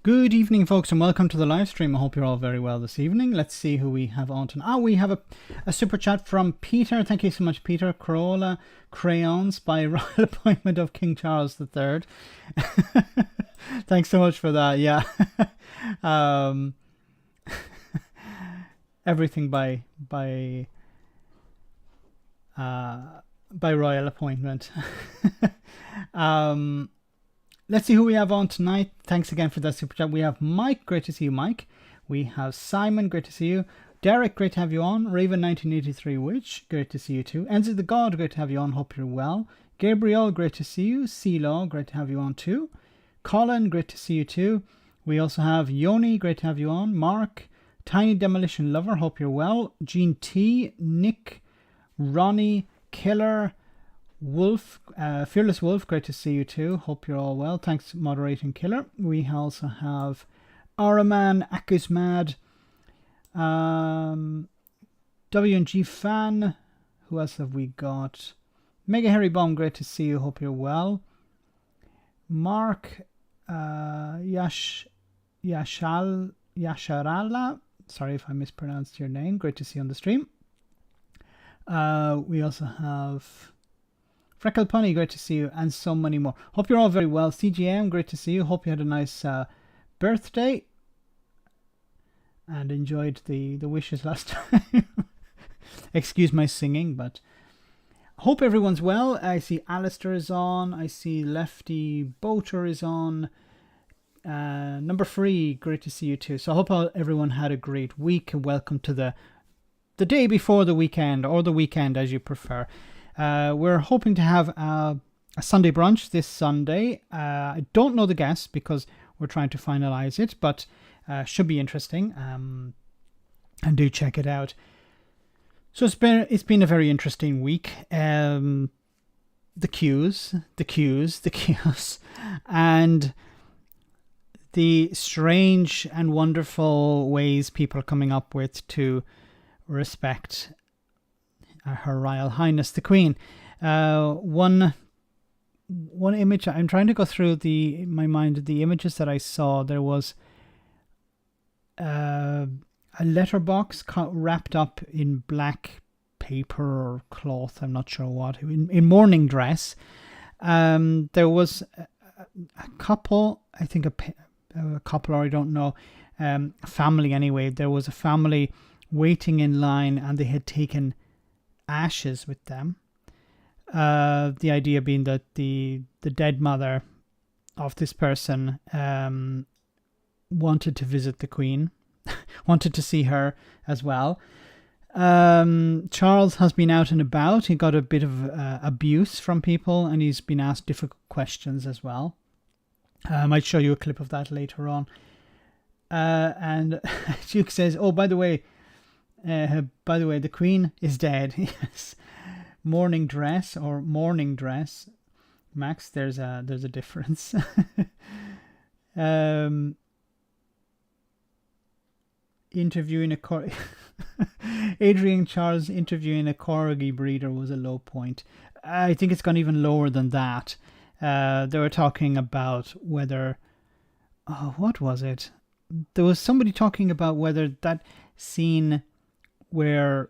Good evening, folks, and welcome to the live stream. I hope you're all very well this evening. Let's see who we have on tonight. We have a super chat from Peter. Thank you so much, Peter. Corolla crayons by royal appointment of King Charles III. Thanks so much for that. Yeah, um, everything by royal appointment. um, Let's see who we have on tonight. Thanks again for that super chat. We have Mike. Great to see you, Mike. We have Simon. Great to see you. Derek. Great to have you on. Raven 1983 Witch. Great to see you too. Enzo the God. Great to have you on. Hope you're well. Gabriel. Great to see you. C-Law. Great to have you on too. Colin. Great to see you too. We also have Yoni. Great to have you on. Mark. Tiny Demolition Lover. Hope you're well. Gene T. Nick. Ronnie. Killer. Wolf, Fearless Wolf, great to see you too. Hope you're all well. Thanks, moderating Killer. We also have Araman, Akusmad, W&G Fan. Who else have we got? Mega Harry Bomb, great to see you. Hope you're well. Mark, Yasharala. Sorry if I mispronounced your name. Great to see you on the stream. We also have Freckle Punny, great to see you, and so many more. Hope you're all very well. CGM, great to see you. Hope you had a nice birthday and enjoyed the wishes last time. Excuse my singing, but hope everyone's well. I see Alistair is on. I see Lefty Boater is on. Number 3, great to see you too. So I hope everyone had a great week. Welcome to the day before the weekend, or the weekend as you prefer. We're hoping to have a Sunday brunch this Sunday. I don't know the guests because we're trying to finalize it, but should be interesting. And do check it out. So it's been a very interesting week. The queues, and the strange and wonderful ways people are coming up with to respect Her Royal Highness the Queen. One image, I'm trying to go through my mind the images that I saw. There was a letterbox wrapped up in black paper or cloth, I'm not sure what, in morning dress. There was a couple, I think a couple, or I don't know, a family anyway. There was a family waiting in line, and they had taken ashes with them. The idea being that the dead mother of this person wanted to visit the Queen, wanted to see her as well. Charles has been out and about. He got a bit of abuse from people, and he's been asked difficult questions as well. I might show you a clip of that later on. And Duke says, "Oh, by the way, the Queen is dead." Yes. Morning dress or morning dress. Max, there's a difference. Interviewing Adrian Charles interviewing a corgi breeder was a low point. I think it's gone even lower than that. They were talking about whether, what was it? There was somebody talking about whether that scene where,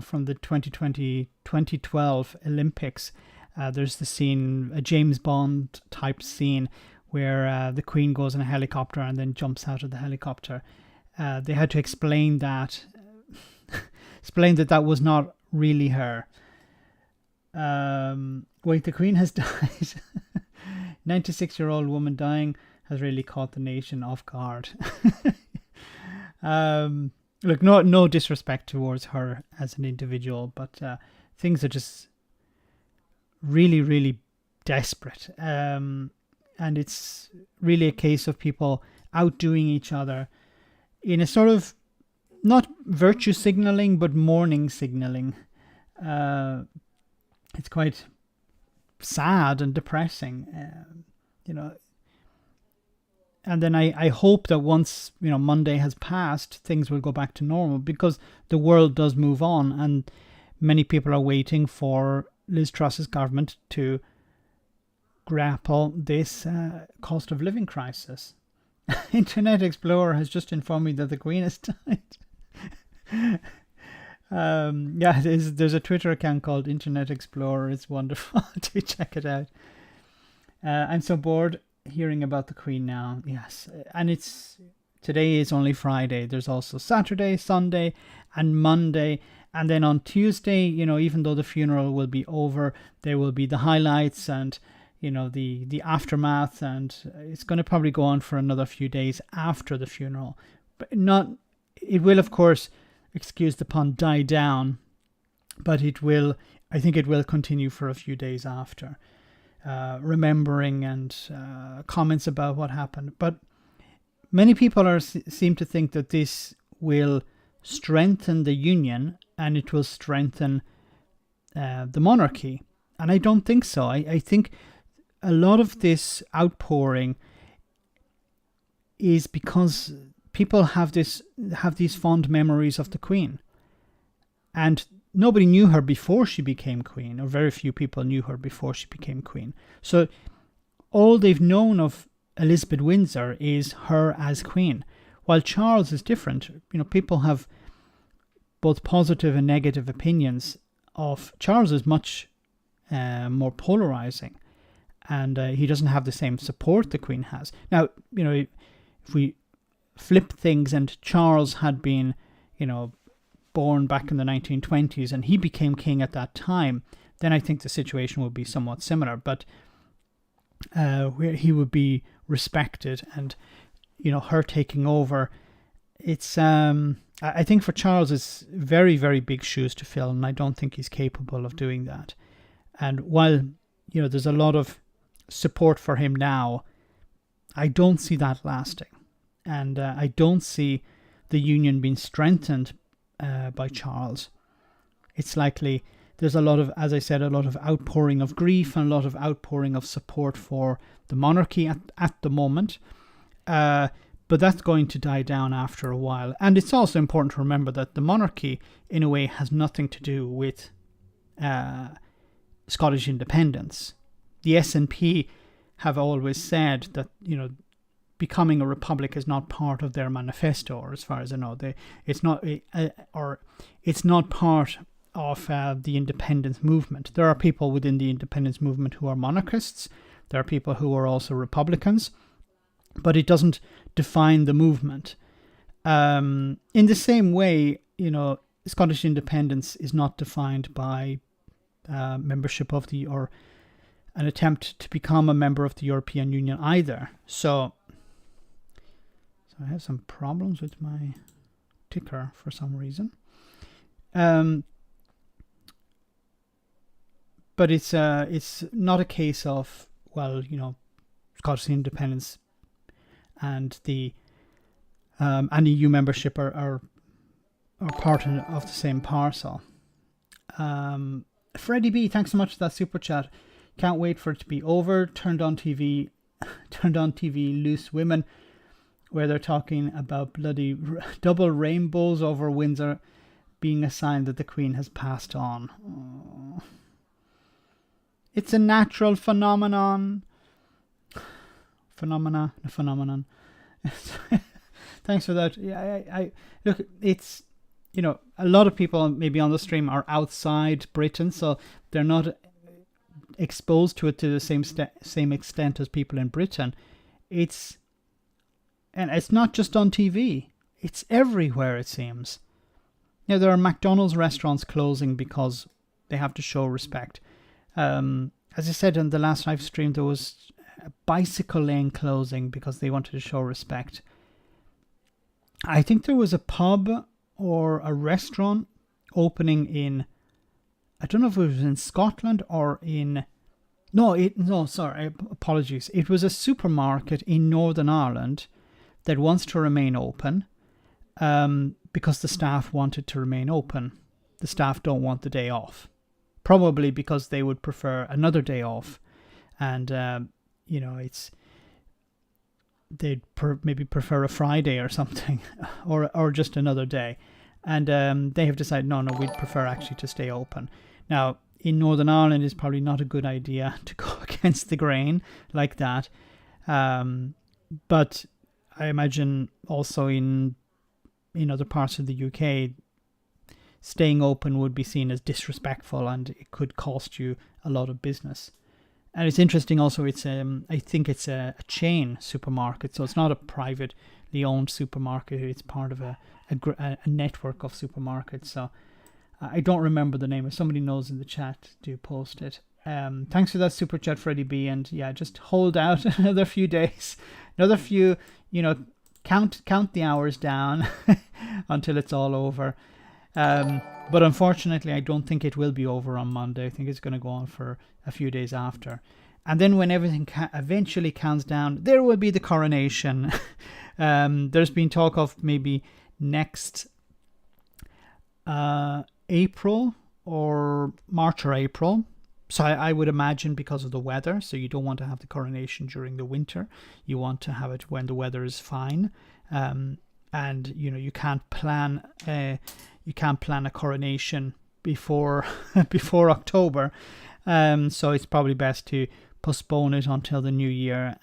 from the 2012 Olympics, there's the scene, a James Bond type scene, where the Queen goes in a helicopter and then jumps out of the helicopter. They had to explain that that was not really her. Wait, the Queen has died. 96-year-old woman dying has really caught the nation off guard. Look, no disrespect towards her as an individual, but things are just really, really desperate. And it's really a case of people outdoing each other in a sort of, not virtue signaling, but mourning signaling. It's quite sad and depressing, And then I hope that once, Monday has passed, things will go back to normal, because the world does move on, and many people are waiting for Liz Truss's government to grapple this cost of living crisis. Internet Explorer has just informed me that the Queen has died. Yeah, there's a Twitter account called Internet Explorer. It's wonderful. Do check it out. I'm so bored hearing about the Queen now. Yes, and today is only Friday. There's also Saturday, Sunday, and Monday. And then on Tuesday, even though the funeral will be over, there will be the highlights and, the aftermath. And it's going to probably go on for another few days after the funeral. But it will, of course, excuse the pun, die down. But I think it will continue for a few days after. Remembering and comments about what happened. But many people seem to think that this will strengthen the union and it will strengthen the monarchy. And I don't think so. I think a lot of this outpouring is because people have these fond memories of the Queen. And nobody knew her before she became Queen, or very few people knew her before she became Queen. So all they've known of Elizabeth Windsor is her as Queen. While Charles is different. People have both positive and negative opinions of Charles. Is much more polarizing, and he doesn't have the same support the Queen has. Now, if we flip things and Charles had been, born back in the 1920s and he became king at that time, then I think the situation would be somewhat similar. But where he would be respected and, her taking over, it's I think for Charles it's very, very big shoes to fill, and I don't think he's capable of doing that. And while, there's a lot of support for him now, I don't see that lasting. And I don't see the union being strengthened by Charles. It's likely there's a lot of, as I said, a lot of outpouring of grief and a lot of outpouring of support for the monarchy at the moment. But that's going to die down after a while. And it's also important to remember that the monarchy, in a way, has nothing to do with Scottish independence. The SNP have always said that, becoming a republic is not part of their manifesto, or as far as I know, it's not part of the independence movement. There are people within the independence movement who are monarchists. There are people who are also Republicans, but it doesn't define the movement. In the same way, Scottish independence is not defined by membership of or an attempt to become a member of the European Union either. So I have some problems with my ticker for some reason. But it's not a case of, Scottish independence and the and EU membership are part of the same parcel. Freddie B, thanks so much for that super chat. Can't wait for it to be over. Turned on TV, Loose Women, where they're talking about bloody double rainbows over Windsor being a sign that the Queen has passed on. Oh. It's a natural phenomenon. Phenomenon. Thanks for that. Yeah, I look, it's, a lot of people maybe on the stream are outside Britain, so they're not exposed to it to the same extent as people in Britain. It's not just on TV. It's everywhere, it seems. There are McDonald's restaurants closing because they have to show respect. As I said in the last live stream, there was a bicycle lane closing because they wanted to show respect. I think there was a pub or a restaurant opening in, I don't know if it was in Scotland or in, apologies. It was a supermarket in Northern Ireland that wants to remain open because the staff wanted to remain open. The staff don't want the day off. Probably because they would prefer another day off. And, they'd maybe prefer a Friday or something, or just another day. And they have decided, no, we'd prefer actually to stay open. Now, in Northern Ireland, it's probably not a good idea to go against the grain like that. But I imagine also in other parts of the UK, staying open would be seen as disrespectful, and it could cost you a lot of business. And it's interesting also, it's I think it's a chain supermarket, so it's not a privately owned supermarket. It's part of a network of supermarkets. So I don't remember the name. If somebody knows in the chat, do post it. Thanks for that super chat, Freddie B. And yeah, just hold out another few days, another few, count the hours down until it's all over. But unfortunately, I don't think it will be over on Monday. I think it's going to go on for a few days after. And then when everything eventually calms down, there will be the coronation. There's been talk of maybe next April or March or April. So I would imagine because of the weather. So you don't want to have the coronation during the winter. You want to have it when the weather is fine. And you can't plan a coronation before October. So it's probably best to postpone it until the new year.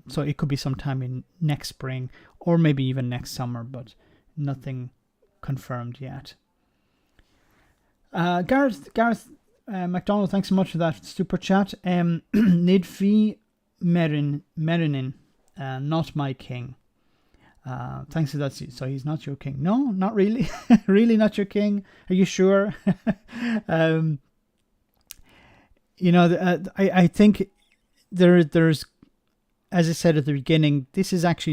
So it could be sometime in next spring or maybe even next summer, but nothing confirmed yet. Gareth McDonald, thanks so much for that super chat. Nidfi Merinin, not my king. Thanks for that. So he's not your king? No, not really. Really not your king? Are you sure? I think there's, as I said at the beginning, this is not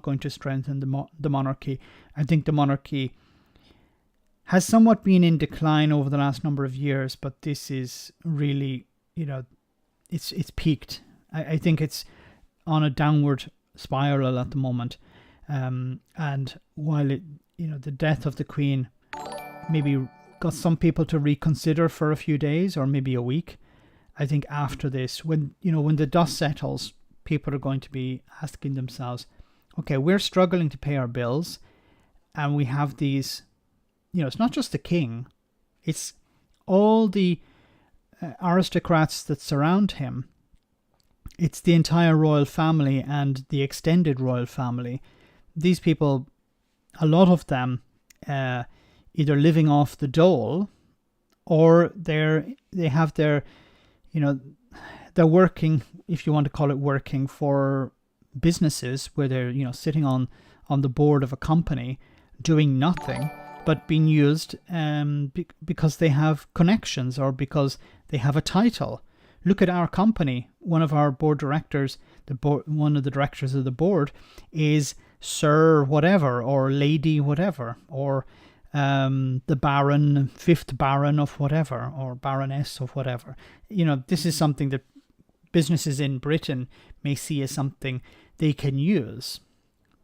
going to strengthen the monarchy. I think the monarchy has somewhat been in decline over the last number of years, but this is really, it's peaked. I think it's on a downward spiral at the moment. And while the death of the Queen maybe got some people to reconsider for a few days or maybe a week, I think after this, when the dust settles, people are going to be asking themselves, okay, we're struggling to pay our bills, and we have these, it's not just the king, it's all the aristocrats that surround him. It's the entire royal family and the extended royal family. These people, a lot of them, either living off the dole, or they have their, they're working, if you want to call it working, for businesses where they're, sitting on the board of a company doing nothing but being used because they have connections or because they have a title. Look at our company. One of our board directors, one of the directors of the board is Sir whatever or Lady whatever, or the Baron, 5th Baron of whatever, or Baroness of whatever. This is something that businesses in Britain may see as something they can use.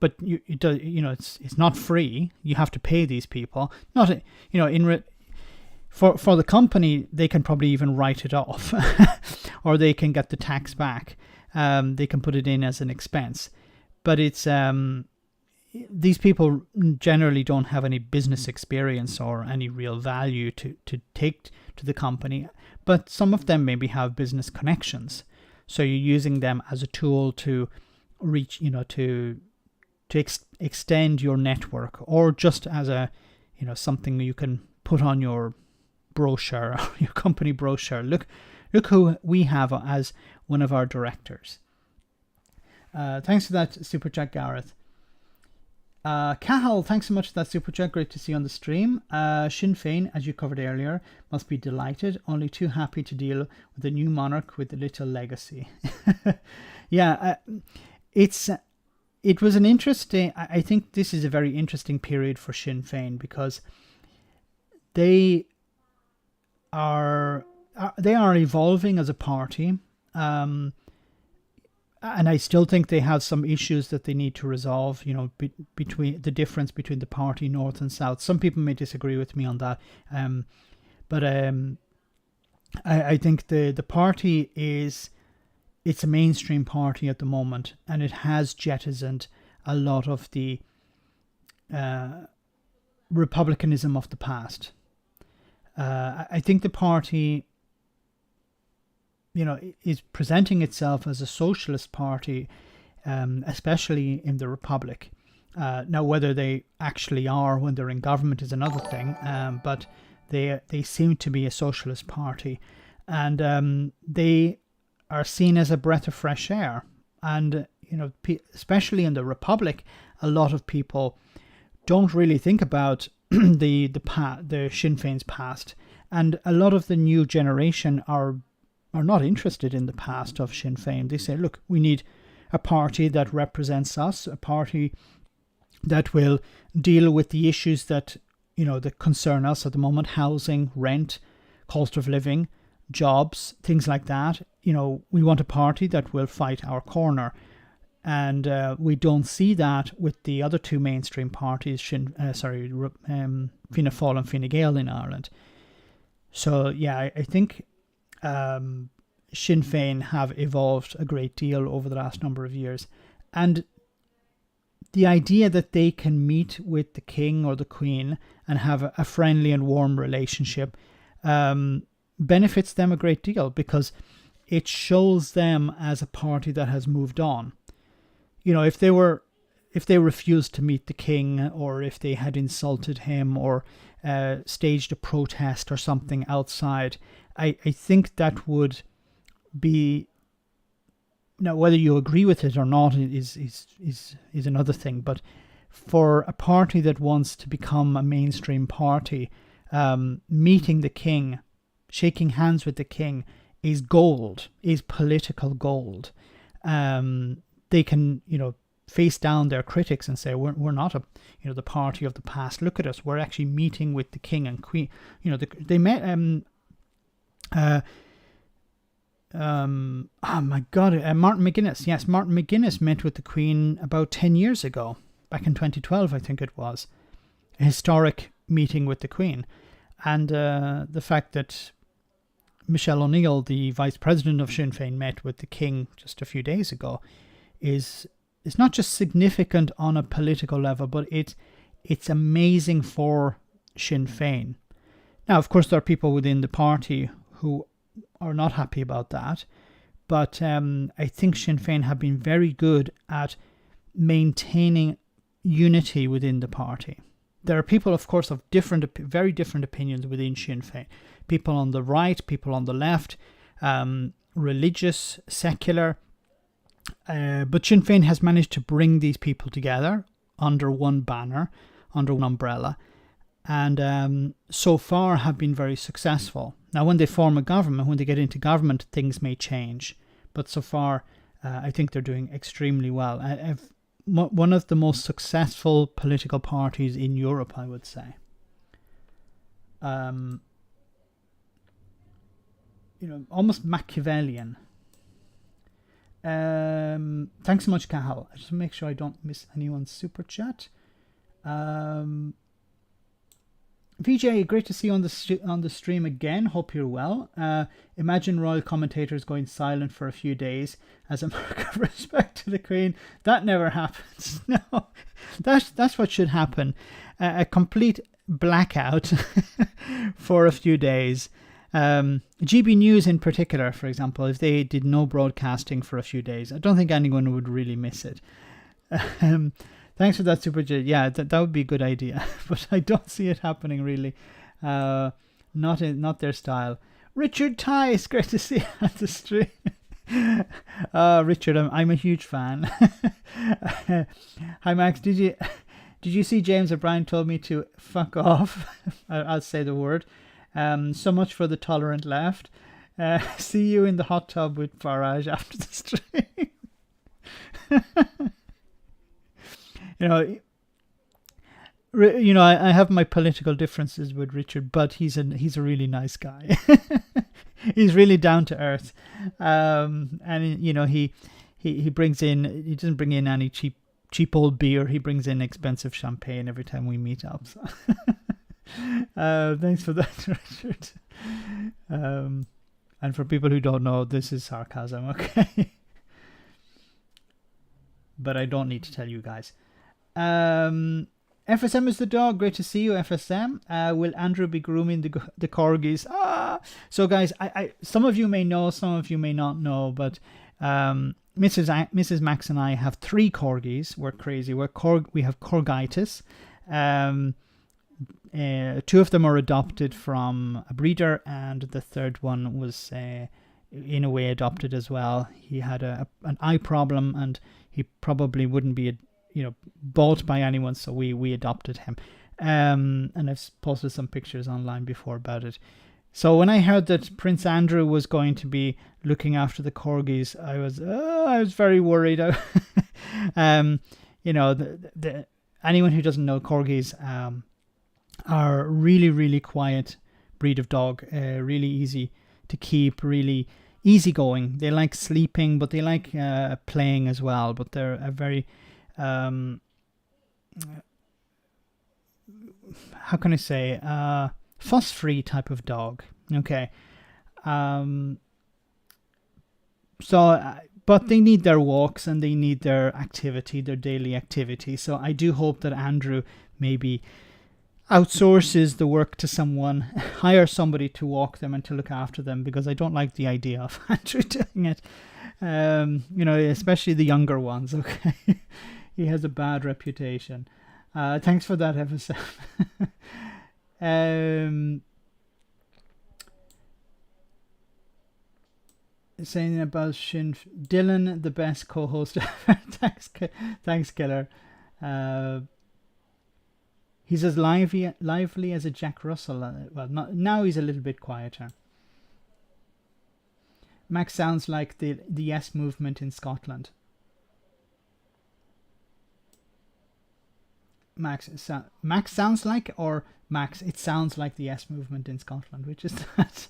But it's not free. You have to pay these people. For the company, they can probably even write it off, or they can get the tax back. They can put it in as an expense. But it's these people generally don't have any business experience or any real value to take to the company. But some of them maybe have business connections. So you're using them as a tool to reach, to extend your network, or just as a, something you can put on your brochure, your company brochure. Look who we have as one of our directors. Thanks for that super chat, Gareth. Cahill, thanks so much for that super chat. Great to see you on the stream. Sinn Féin, as you covered earlier, must be delighted, only too happy to deal with the new monarch with a little legacy. Yeah, it was an interesting, I think this is a very interesting period for Sinn Féin, because they are evolving as a party, and I still think they have some issues that they need to resolve, between the difference between the party north and south. Some people may disagree with me on that, but I think the party it's a mainstream party at the moment, and it has jettisoned a lot of the republicanism of the past. I think the party, is presenting itself as a socialist party, especially in the Republic. Now, whether they actually are when they're in government is another thing, but they seem to be a socialist party, and they are seen as a breath of fresh air. And especially in the Republic, a lot of people don't really think about the Sinn Féin's past, and a lot of the new generation are not interested in the past of Sinn Féin. They say, look, we need a party that represents us, a party that will deal with the issues that that concern us at the moment: housing, rent, cost of living, jobs, things like that. We want a party that will fight our corner, and we don't see that with the other two mainstream parties, Fianna Fáil and Fine Gael in Ireland. So yeah, I think Sinn Féin have evolved a great deal over the last number of years, and the idea that they can meet with the King or the Queen and have a friendly and warm relationship benefits them a great deal, because it shows them as a party that has moved on. If they refused to meet the King, or if they had insulted him, or staged a protest or something outside, I think that would be... Now, whether you agree with it or not is another thing. But for a party that wants to become a mainstream party, meeting the King, shaking hands with the King is gold, is political gold. They can, face down their critics and say, we're not the party of the past. Look at us. We're actually meeting with the King and Queen. They met... oh my God, Martin McGuinness. Yes, Martin McGuinness met with the Queen about 10 years ago, back in 2012, I think it was. A historic meeting with the Queen. And the fact that Michelle O'Neill, the Vice President of Sinn Féin, met with the King just a few days ago is not just significant on a political level, but it's amazing for Sinn Féin. Now, of course, there are people within the party who are not happy about that, but I think Sinn Féin have been very good at maintaining unity within the party. There are people, of course, of very different opinions within Sinn Féin. People on the right, people on the left, religious, secular. But Sinn Féin has managed to bring these people together under one banner, under one umbrella, and so far have been very successful. Now, when they form a government, when they get into government, things may change. But so far, I think they're doing extremely well. One of the most successful political parties in Europe, I would say. Almost Machiavellian. Thanks so much, Cahill. I just make sure I don't miss anyone's super chat. VJ, great to see you on the stream again. Hope you're well. Imagine royal commentators going silent for a few days as a mark of respect to the Queen. That never happens. No, that's what should happen. A complete blackout for a few days. GB News in particular, for example, if they did no broadcasting for a few days, I don't think anyone would really miss it. Thanks for that, Super J. Yeah, that would be a good idea, but I don't see it happening really. Not their style. Richard Tice, great to see you on the stream. Richard, I'm a huge fan. Hi Max, did you see James O'Brien told me to fuck off? I'll say the word. So much for the tolerant left. See you in the hot tub with Farage after the stream. I have my political differences with Richard, but he's a really nice guy. He's really down to earth, and he brings in. He doesn't bring in any cheap old beer. He brings in expensive champagne every time we meet up. So. Thanks for that, Richard. And for people who don't know, this is sarcasm, okay? But I don't need to tell you guys. FSM is the dog. Great to see you, FSM. Will Andrew be grooming the corgis? So guys, I some of you may know, some of you may not know, but Mrs. Max and I have 3 corgis. We're crazy. We have corgitis. 2 of them are adopted from a breeder, and the third one was in a way adopted as well. He had an eye problem, and he probably wouldn't be bought by anyone, so we adopted him. And I've posted some pictures online before about it. So when I heard that Prince Andrew was going to be looking after the corgis, I was very worried. Anyone who doesn't know, corgis are really, really quiet breed of dog, really easy to keep, really easygoing. They like sleeping, but they like playing as well. But they're a very how can I say, fuss-free type of dog. Okay. But they need their walks and they need their activity, their daily activity. So I do hope that Andrew maybe outsources the work to someone, hire somebody to walk them and to look after them, because I don't like the idea of Andrew doing it. Especially the younger ones. Okay. He has a bad reputation. Thanks for that episode. Saying about Dylan, the best co-host ever. Thanks, Killer. He's as lively as a Jack Russell. Well, now he's a little bit quieter. Max sounds like the Yes movement in Scotland. Max sounds like, or Max, it sounds like the Yes movement in Scotland, which is that.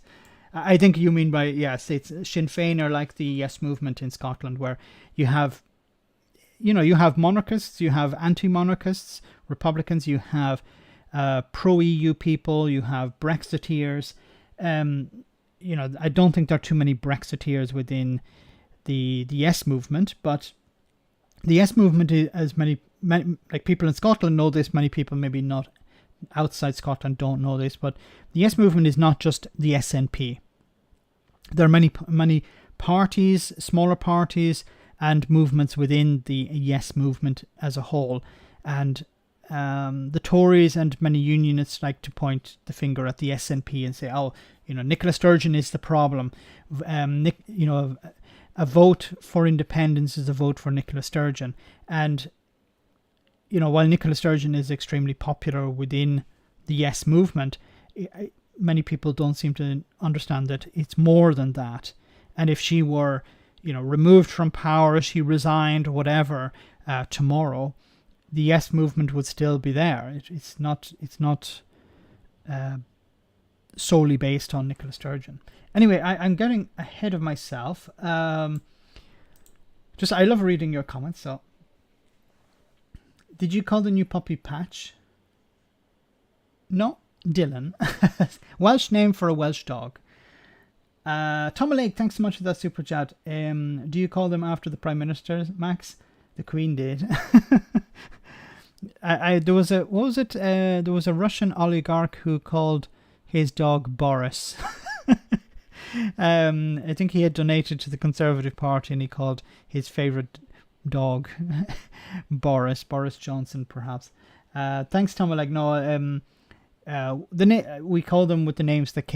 I think you mean by, yes, it's Sinn Féin are like the Yes movement in Scotland, where you have monarchists, you have anti-monarchists, Republicans, you have pro-EU people, you have Brexiteers. I don't think there are too many Brexiteers within the Yes movement, but the Yes movement is, as many like people in Scotland know this, many people maybe not outside Scotland don't know this, but the Yes movement is not just the SNP. There are many parties, smaller parties, and movements within the Yes movement as a whole. And the Tories and many unionists like to point the finger at the SNP and say, Nicola Sturgeon is the problem. A vote for independence is a vote for Nicola Sturgeon. And while Nicola Sturgeon is extremely popular within the Yes movement, many people don't seem to understand that it's more than that. And if she were, removed from power, she resigned, whatever, tomorrow, the Yes movement would still be there. It's not solely based on Nicola Sturgeon. Anyway, I'm getting ahead of myself. I love reading your comments, so. Did you call the new puppy Patch? No, Dylan. Welsh name for a Welsh dog. Tom Lake, thanks so much for that super chat. Do you call them after the Prime Minister, Max? The Queen did. There was a Russian oligarch who called his dog Boris. I think he had donated to the Conservative Party, and he called his favourite dog Boris Johnson, perhaps. Thanks, Tom. We call them with the names that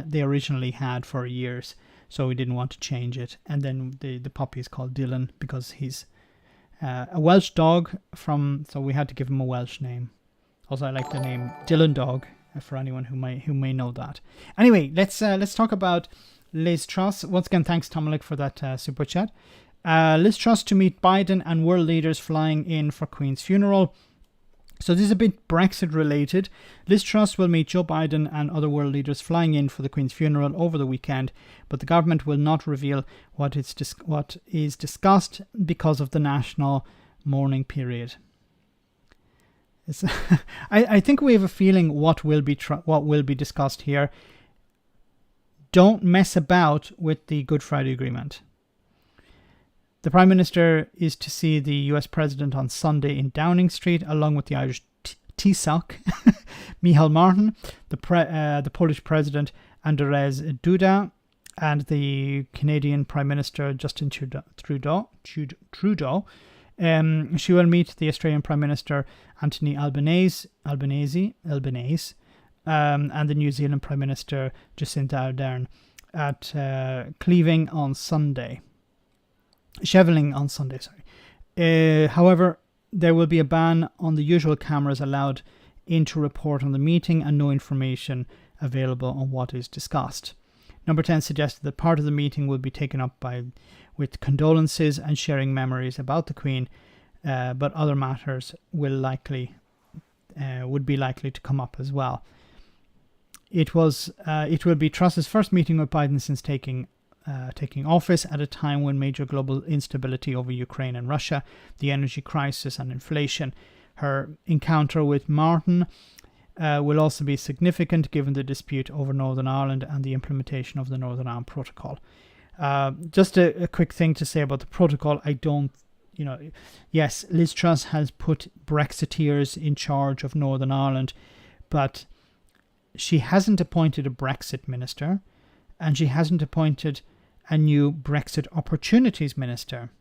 they originally had for years, so we didn't want to change it. And then the puppy is called Dylan because he's a Welsh dog so we had to give him a Welsh name. Also, I like the name Dylan Dog for anyone who may know that. Anyway, let's talk about Liz Truss. Once again, thanks, Tomalik, for that super chat. Liz Truss to meet Biden and world leaders flying in for Queen's funeral. So this is a bit Brexit related. Liz Truss will meet Joe Biden and other world leaders flying in for the Queen's funeral over the weekend, but the government will not reveal what is discussed because of the national mourning period. I think we have a feeling what will be discussed here. Don't mess about with the Good Friday Agreement. The Prime Minister is to see the US President on Sunday in Downing Street, along with the Irish Taoiseach, Michal Martin, the Polish President, Andrzej Duda, and the Canadian Prime Minister Justin Trudeau. She will meet the Australian Prime Minister Anthony Albanese, and the New Zealand Prime Minister Jacinda Ardern at Scheveling on Sunday. However, there will be a ban on the usual cameras allowed in to report on the meeting and no information available on what is discussed. Number 10 suggested that part of the meeting will be taken up with condolences and sharing memories about the Queen, but other matters would be likely to come up as well. It will be Truss's first meeting with Biden since taking office at a time when major global instability over Ukraine and Russia, the energy crisis and inflation. Her encounter with Martin will also be significant given the dispute over Northern Ireland and the implementation of the Northern Ireland Protocol. Just a quick thing to say about the protocol. Yes, Liz Truss has put Brexiteers in charge of Northern Ireland, but she hasn't appointed a Brexit minister, and she hasn't appointed a new Brexit Opportunities Minister.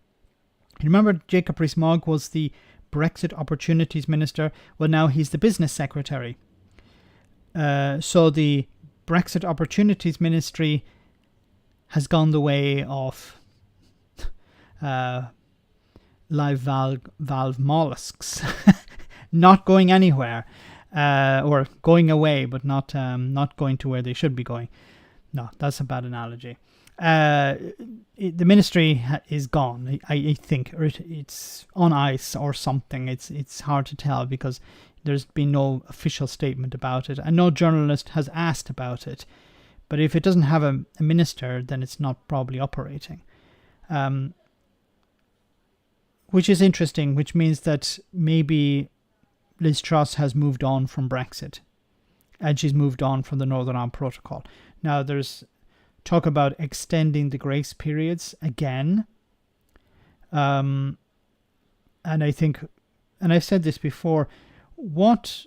You remember Jacob Rees-Mogg was the Brexit Opportunities Minister? Well, now he's the Business Secretary. So the Brexit Opportunities Ministry has gone the way of live valve mollusks, not going anywhere, or going away, but not going to where they should be going. No, that's a bad analogy. The ministry is gone, I think, or it's on ice or something. It's hard to tell because there's been no official statement about it, and no journalist has asked about it. But if it doesn't have a minister, then it's not probably operating, which is interesting, which means that maybe Liz Truss has moved on from Brexit, and she's moved on from the Northern Ireland Protocol. Now, there's talk about extending the grace periods again. And I think, and I've said this before, what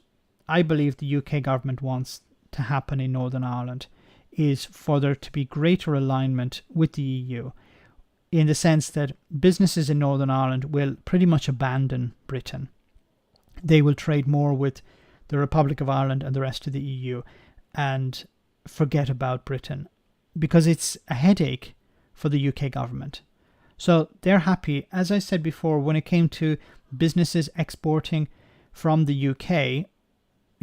I believe the UK government wants to happen in Northern Ireland is for there to be greater alignment with the EU, in the sense that businesses in Northern Ireland will pretty much abandon Britain. They will trade more with the Republic of Ireland and the rest of the EU and forget about Britain, because it's a headache for the UK government. So they're happy. As I said before, when it came to businesses exporting from the UK,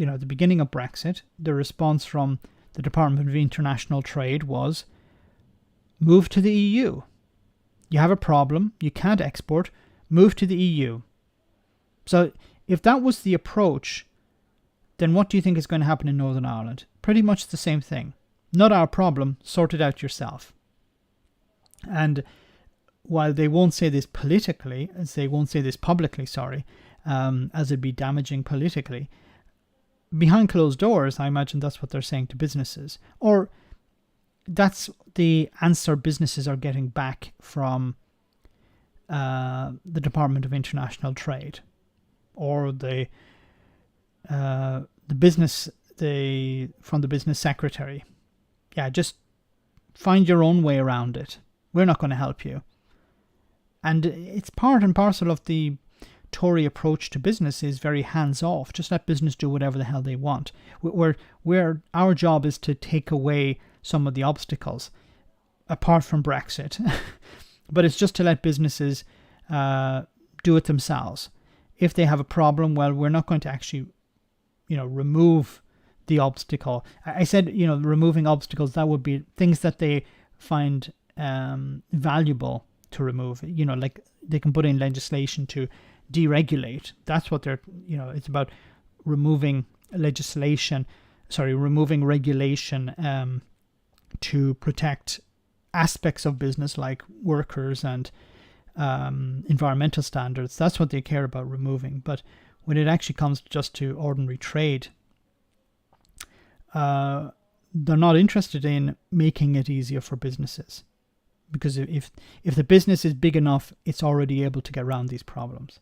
at the beginning of Brexit, the response from the Department of International Trade was, move to the EU. You have a problem, you can't export, move to the EU. So if that was the approach, then what do you think is going to happen in Northern Ireland? Pretty much the same thing. Not our problem, sort it out yourself. And while they won't say this politically, as they won't say this publicly, as it'd be damaging politically, behind closed doors, I imagine that's what they're saying to businesses. Or that's the answer businesses are getting back from the Department of International Trade, or the business from the business secretary. Yeah, just find your own way around it. We're not going to help you. And it's part and parcel of the Tory approach to business, is very hands-off. Just let business do whatever the hell they want. Our job is to take away some of the obstacles, apart from Brexit. But it's just to let businesses do it themselves. If they have a problem, well, we're not going to actually, remove the obstacle. I said, removing obstacles, that would be things that they find valuable to remove. Like they can put in legislation to deregulate. That's what they're, it's about removing regulation to protect aspects of business like workers and environmental standards. That's what they care about removing. But when it actually comes just to ordinary trade, they're not interested in making it easier for businesses, because if the business is big enough, it's already able to get around these problems.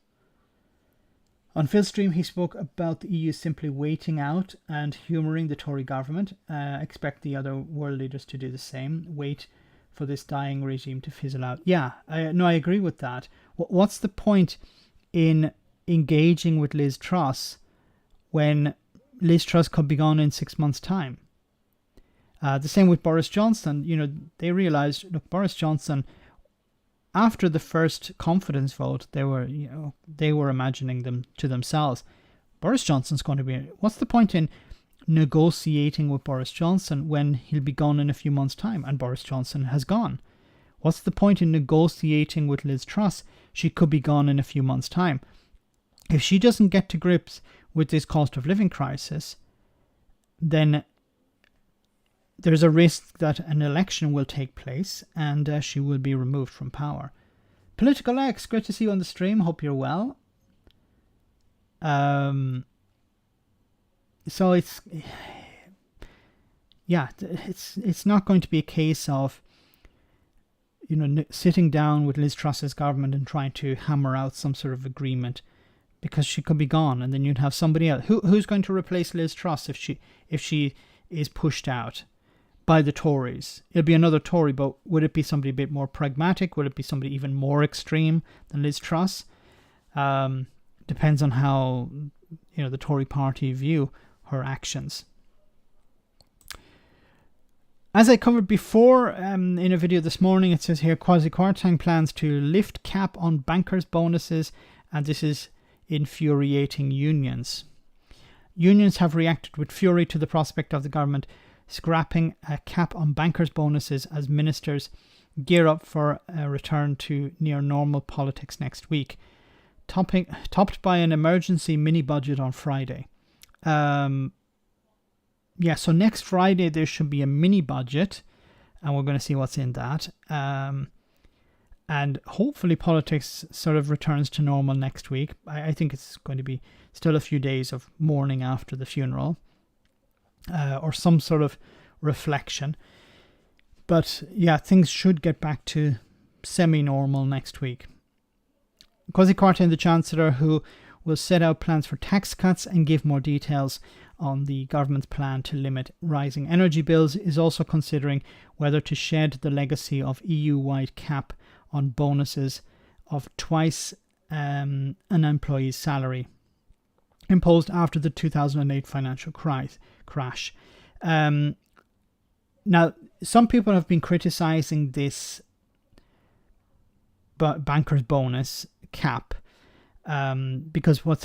On Phil's stream, he spoke about the EU simply waiting out and humouring the Tory government. Expect the other world leaders to do the same. Wait for this dying regime to fizzle out. Yeah, I agree with that. What's the point in engaging with Liz Truss when Liz Truss could be gone in 6 months' time? The same with Boris Johnson. They realized, look, Boris Johnson, after the first confidence vote, they were imagining them to themselves, Boris Johnson's going to be, what's the point in negotiating with Boris Johnson when he'll be gone in a few months' time? And Boris Johnson has gone. What's the point in negotiating with Liz Truss? She could be gone in a few months' time. If she doesn't get to grips with this cost of living crisis, then there's a risk that an election will take place and she will be removed from power. Political X, great to see you on the stream. Hope you're well. So it's not going to be a case of sitting down with Liz Truss's government and trying to hammer out some sort of agreement, because she could be gone, and then you'd have somebody else. Who's going to replace Liz Truss if she is pushed out by the Tories? It'll be another Tory, but would it be somebody a bit more pragmatic? Would it be somebody even more extreme than Liz Truss? Depends on how the Tory party view her actions. As I covered before in a video this morning, it says here, Kwasi Kwarteng plans to lift cap on bankers' bonuses, and this is infuriating unions. Unions have reacted with fury to the prospect of the government scrapping a cap on bankers' bonuses as ministers gear up for a return to near normal politics next week, topped by an emergency mini budget on Friday. So next Friday there should be a mini budget, and we're going to see what's in that. And hopefully politics sort of returns to normal next week. I think it's going to be still a few days of mourning after the funeral, or some sort of reflection. But yeah, things should get back to semi-normal next week. Kwasi Kwarteng, the Chancellor, who will set out plans for tax cuts and give more details on the government's plan to limit rising energy bills, is also considering whether to shed the legacy of EU-wide cap on bonuses of twice an employee's salary imposed after the 2008 financial crash. Now, some people have been criticizing this banker's bonus cap because what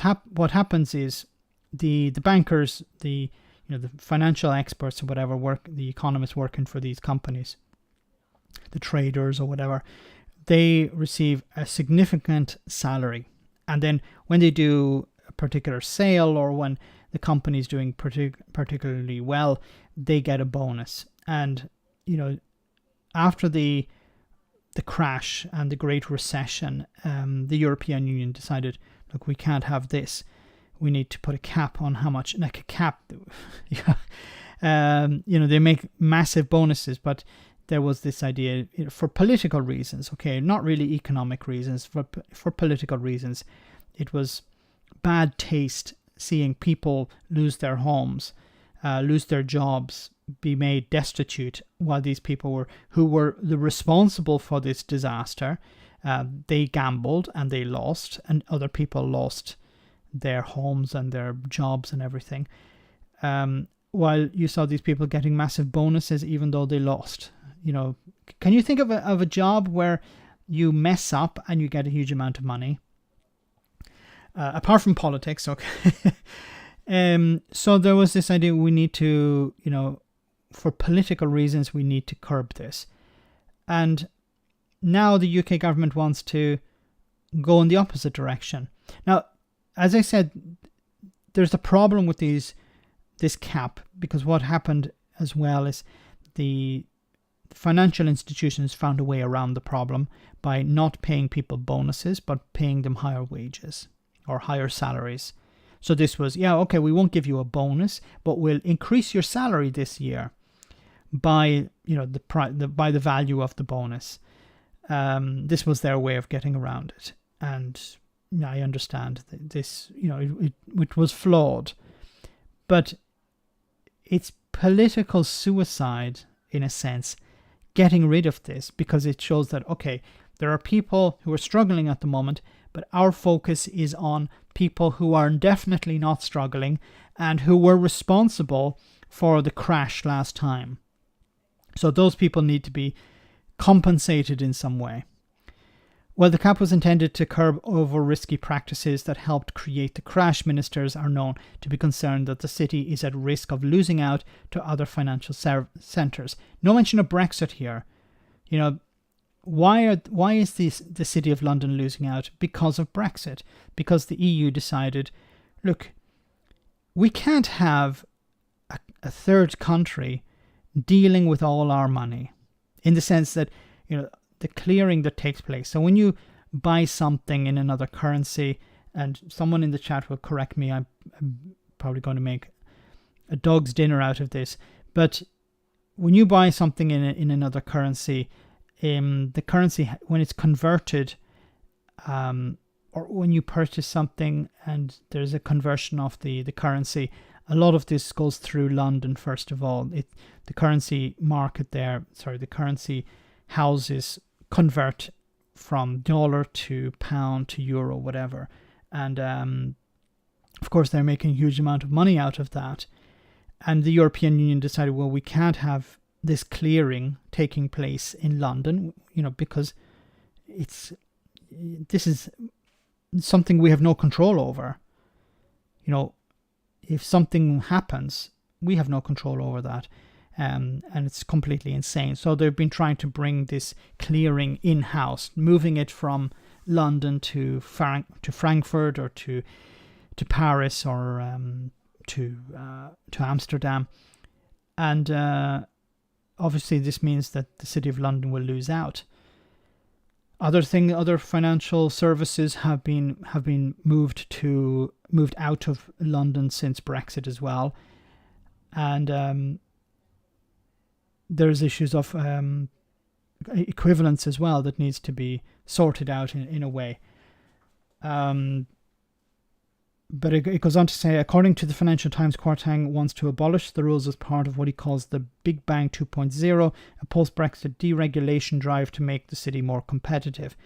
happens is the bankers, the financial experts or whatever, the economists working for these companies, the traders or whatever, they receive a significant salary, and then when they do a particular sale or when the company is doing particularly well, they get a bonus. And after the crash and the Great Recession, the European Union decided, look, we can't have this. We need to put a cap on how much, like a cap. They make massive bonuses, but there was this idea for political reasons, okay, not really economic reasons, for political reasons. It was bad taste seeing people lose their homes, lose their jobs, be made destitute, while these people who were the responsible for this disaster, they gambled and they lost, and other people lost their homes and their jobs and everything, while you saw these people getting massive bonuses even though they lost. Can you think of a job where you mess up and you get a huge amount of money? Apart from politics, okay. So there was this idea we need to, for political reasons, we need to curb this. And now the UK government wants to go in the opposite direction. Now, as I said, there's a problem with this cap, because what happened as well is the financial institutions found a way around the problem by not paying people bonuses, but paying them higher wages or higher salaries. So this was, okay, we won't give you a bonus, but we'll increase your salary this year by by the value of the bonus. This was their way of getting around it, and I understand that this, it was flawed, but it's political suicide in a sense, getting rid of this, because it shows that, okay, there are people who are struggling at the moment, but our focus is on people who are definitely not struggling and who were responsible for the crash last time. So those people need to be compensated in some way. While the cap was intended to curb over risky practices that helped create the crash, ministers are known to be concerned that the city is at risk of losing out to other financial centres. No mention of Brexit here. You know, why is the City of London losing out? Because of Brexit. Because the EU decided, look, we can't have a third country dealing with all our money, in the sense that, you know, the clearing that takes place. So when you buy something in another currency, and someone in the chat will correct me, I'm probably going to make a dog's dinner out of this, but when you buy something in another currency, the currency, when it's converted, or when you purchase something and there's a conversion of the currency, a lot of this goes through London first of all. The currency market there, the currency houses convert from dollar to pound to euro, whatever. And of course, they're making a huge amount of money out of that. And the European Union decided, well, we can't have this clearing taking place in London, you know, because this is something we have no control over. You know, if something happens, we have no control over that. And it's completely insane. So they've been trying to bring this clearing in-house, moving it from London to Frankfurt or to Paris or to Amsterdam. And obviously this means that the City of London will lose out. Other financial services have been moved out of London since Brexit as well. And there's issues of equivalence as well that needs to be sorted out in a way. But it goes on to say, according to the Financial Times, Kwarteng wants to abolish the rules as part of what he calls the Big Bang 2.0, a post-Brexit deregulation drive to make the city more competitive.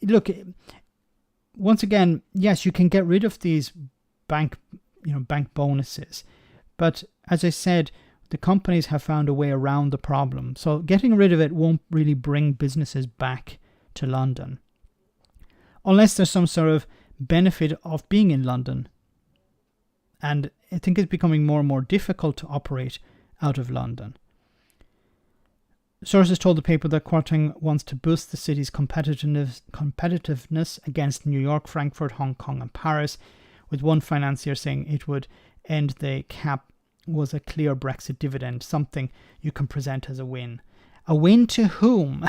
Look, once again, yes, you can get rid of these bank bonuses, but as I said, the companies have found a way around the problem. So getting rid of it won't really bring businesses back to London, unless there's some sort of benefit of being in London. And I think it's becoming more and more difficult to operate out of London. Sources told the paper that Kwarteng wants to boost the city's competitiveness against New York, Frankfurt, Hong Kong and Paris, with one financier saying it would end the cap was a clear Brexit dividend, something you can present as a win. A win to whom?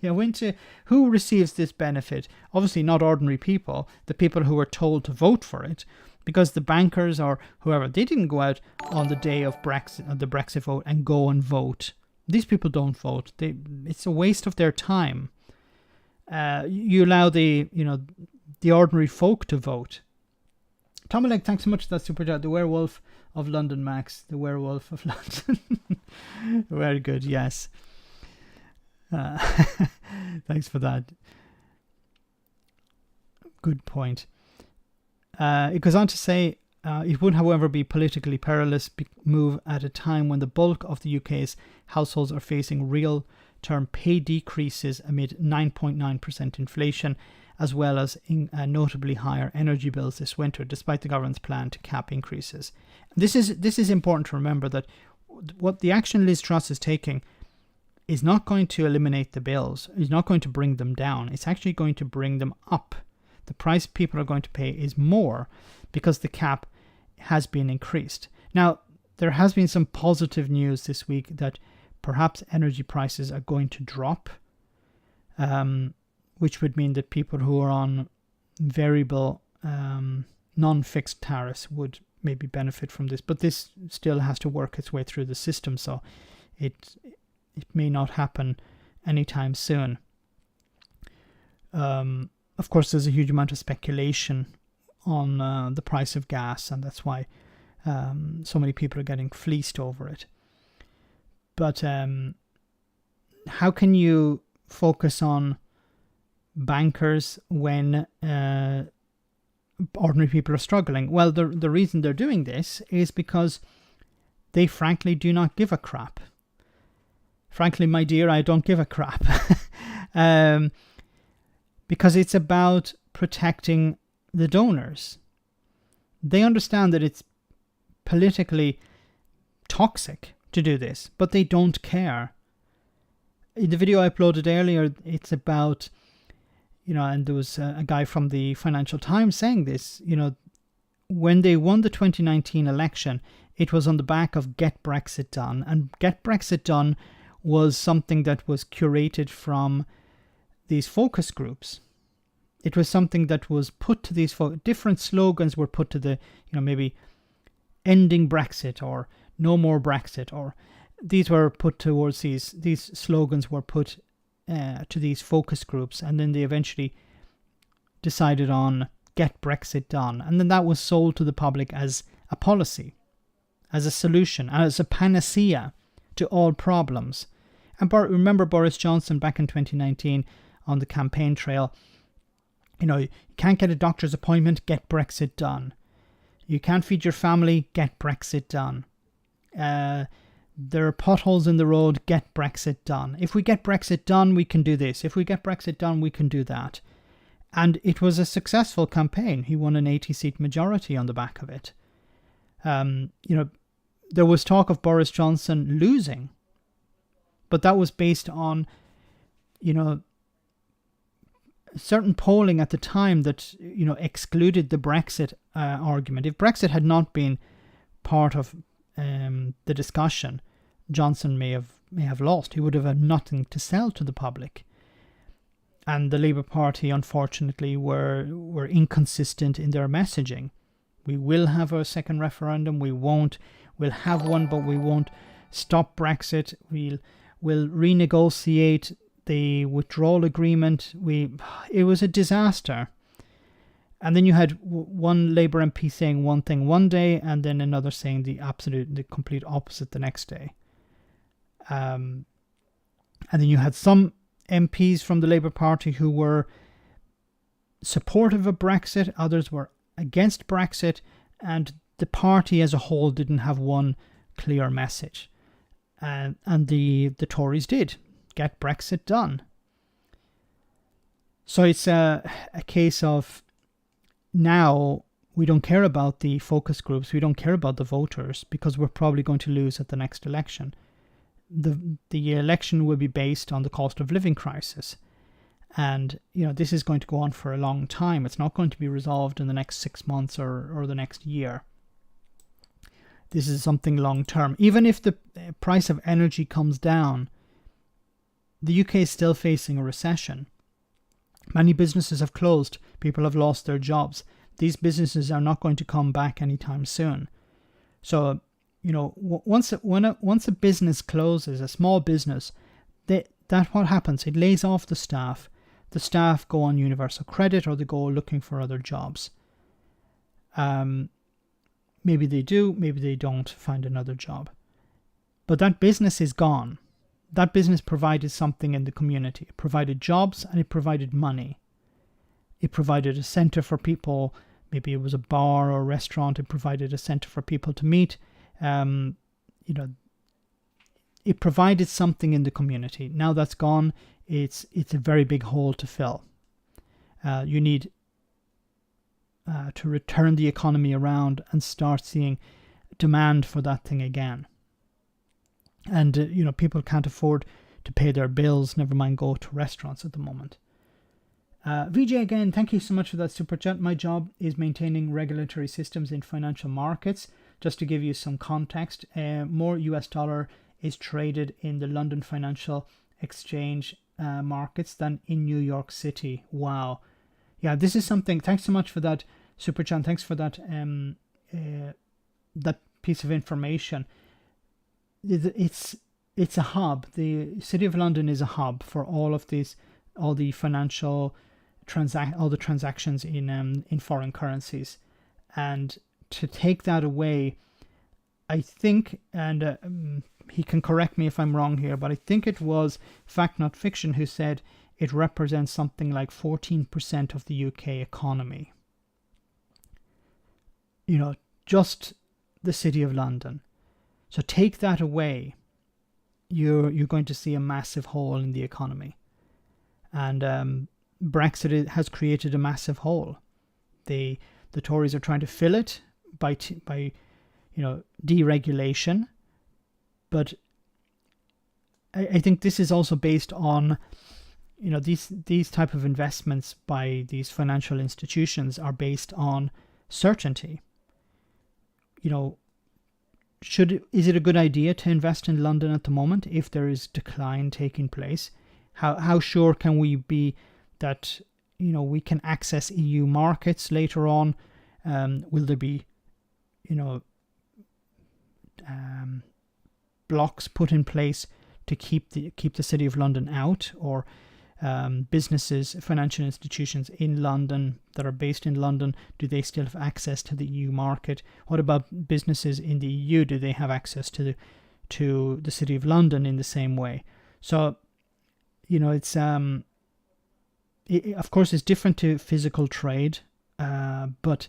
A win to who receives this benefit? Obviously not ordinary people, the people who were told to vote for it, because the bankers or whoever, they didn't go out on the day of Brexit, the Brexit vote, and go and vote. These people don't vote. It's a waste of their time. You allow the ordinary folk to vote. Tomalek, thanks so much for that super chat. The Werewolf of London, Max. The Werewolf of London. Very good, yes. Thanks for that. Good point. It goes on to say, it would, however, be politically perilous move at a time when the bulk of the UK's households are facing real-term pay decreases amid 9.9% inflation, as well as notably higher energy bills this winter, despite the government's plan to cap increases. This is important to remember, that what the action Liz Truss is taking is not going to eliminate the bills. It's not going to bring them down. It's actually going to bring them up. The price people are going to pay is more because the cap has been increased. Now, there has been some positive news this week that perhaps energy prices are going to drop, which would mean that people who are on variable, non-fixed tariffs would maybe benefit from this. But this still has to work its way through the system, so it may not happen anytime soon. Of course, there's a huge amount of speculation on the price of gas, and that's why so many people are getting fleeced over it. But how can you focus on bankers when ordinary people are struggling? Well, the reason they're doing this is because they frankly do not give a crap. Frankly, my dear, I don't give a crap. Because it's about protecting the donors. They understand that it's politically toxic to do this, but they don't care. In the video I uploaded earlier, it's about, and there was a guy from the Financial Times saying this, when they won the 2019 election, it was on the back of Get Brexit Done. And Get Brexit Done was something that was curated from these focus groups. It was something that was put to these different slogans were put to the, maybe ending Brexit or no more Brexit, or these were put towards these slogans were put to these focus groups, and then they eventually decided on Get Brexit Done, and then that was sold to the public as a policy, as a solution, as a panacea to all problems. And remember Boris Johnson back in 2019 on the campaign trail, you can't get a doctor's appointment, get Brexit done. You can't feed your family, get Brexit done. There are potholes in the road, get Brexit done. If we get Brexit done, we can do this. If we get Brexit done, we can do that. And it was a successful campaign. He won an 80-seat majority on the back of it. There was talk of Boris Johnson losing, but that was based on, certain polling at the time that, excluded the Brexit argument. If Brexit had not been part of the discussion, Johnson may have lost. He would have had nothing to sell to the public. And the Labour Party, unfortunately, were inconsistent in their messaging. We will have a second referendum. We won't. We'll have one, but we won't stop Brexit. We'll renegotiate the withdrawal agreement. It was a disaster. And then you had one Labour MP saying one thing one day, and then another saying the complete opposite the next day. And then you had some MPs from the Labour Party who were supportive of Brexit, others were against Brexit, and the party as a whole didn't have one clear message. And the Tories did get Brexit done. So it's a case of now we don't care about the focus groups, we don't care about the voters, because we're probably going to lose at the next election. The election will be based on the cost of living crisis. And, this is going to go on for a long time. It's not going to be resolved in the next 6 months or the next year. This is something long term. Even if the price of energy comes down, the UK is still facing a recession. Many businesses have closed. People have lost their jobs. These businesses are not going to come back anytime soon. So, once a business closes, a small business, what happens? It lays off the staff. The staff go on universal credit, or they go looking for other jobs. Maybe they do, maybe they don't find another job. But that business is gone. That business provided something in the community. It provided jobs and it provided money. It provided a center for people. Maybe it was a bar or a restaurant. It provided a center for people to meet. It provided something in the community. Now that's gone. It's a very big hole to fill. You need to return the economy around and start seeing demand for that thing again. And, people can't afford to pay their bills, never mind go to restaurants at the moment. VJ again, thank you so much for that super chat. My job is maintaining regulatory systems in financial markets. Just to give you some context, more US dollar is traded in the London Financial Exchange markets than in New York City. Wow. Yeah, this is something. Thanks so much for that super chat. Thanks for that that piece of information. It's a hub. The City of London is a hub for all the financial all the transactions in foreign currencies, and to take that away, I think, and he can correct me if I'm wrong here, but I think it was Fact Not Fiction who said it represents something like 14% of the UK economy. You know, just the City of London. So take that away, you're going to see a massive hole in the economy. And Brexit has created a massive hole. The Tories are trying to fill it by deregulation. But I think this is also based on, these type of investments by these financial institutions are based on certainty. Is it a good idea to invest in London at the moment if there is decline taking place? How sure can we be that we can access EU markets later on? Will there be blocks put in place to keep the City of London out, or businesses, financial institutions in London that are based in London, do they still have access to the EU market? What about businesses in the EU? Do they have access to the City of London in the same way? So, it's of course it's different to physical trade, but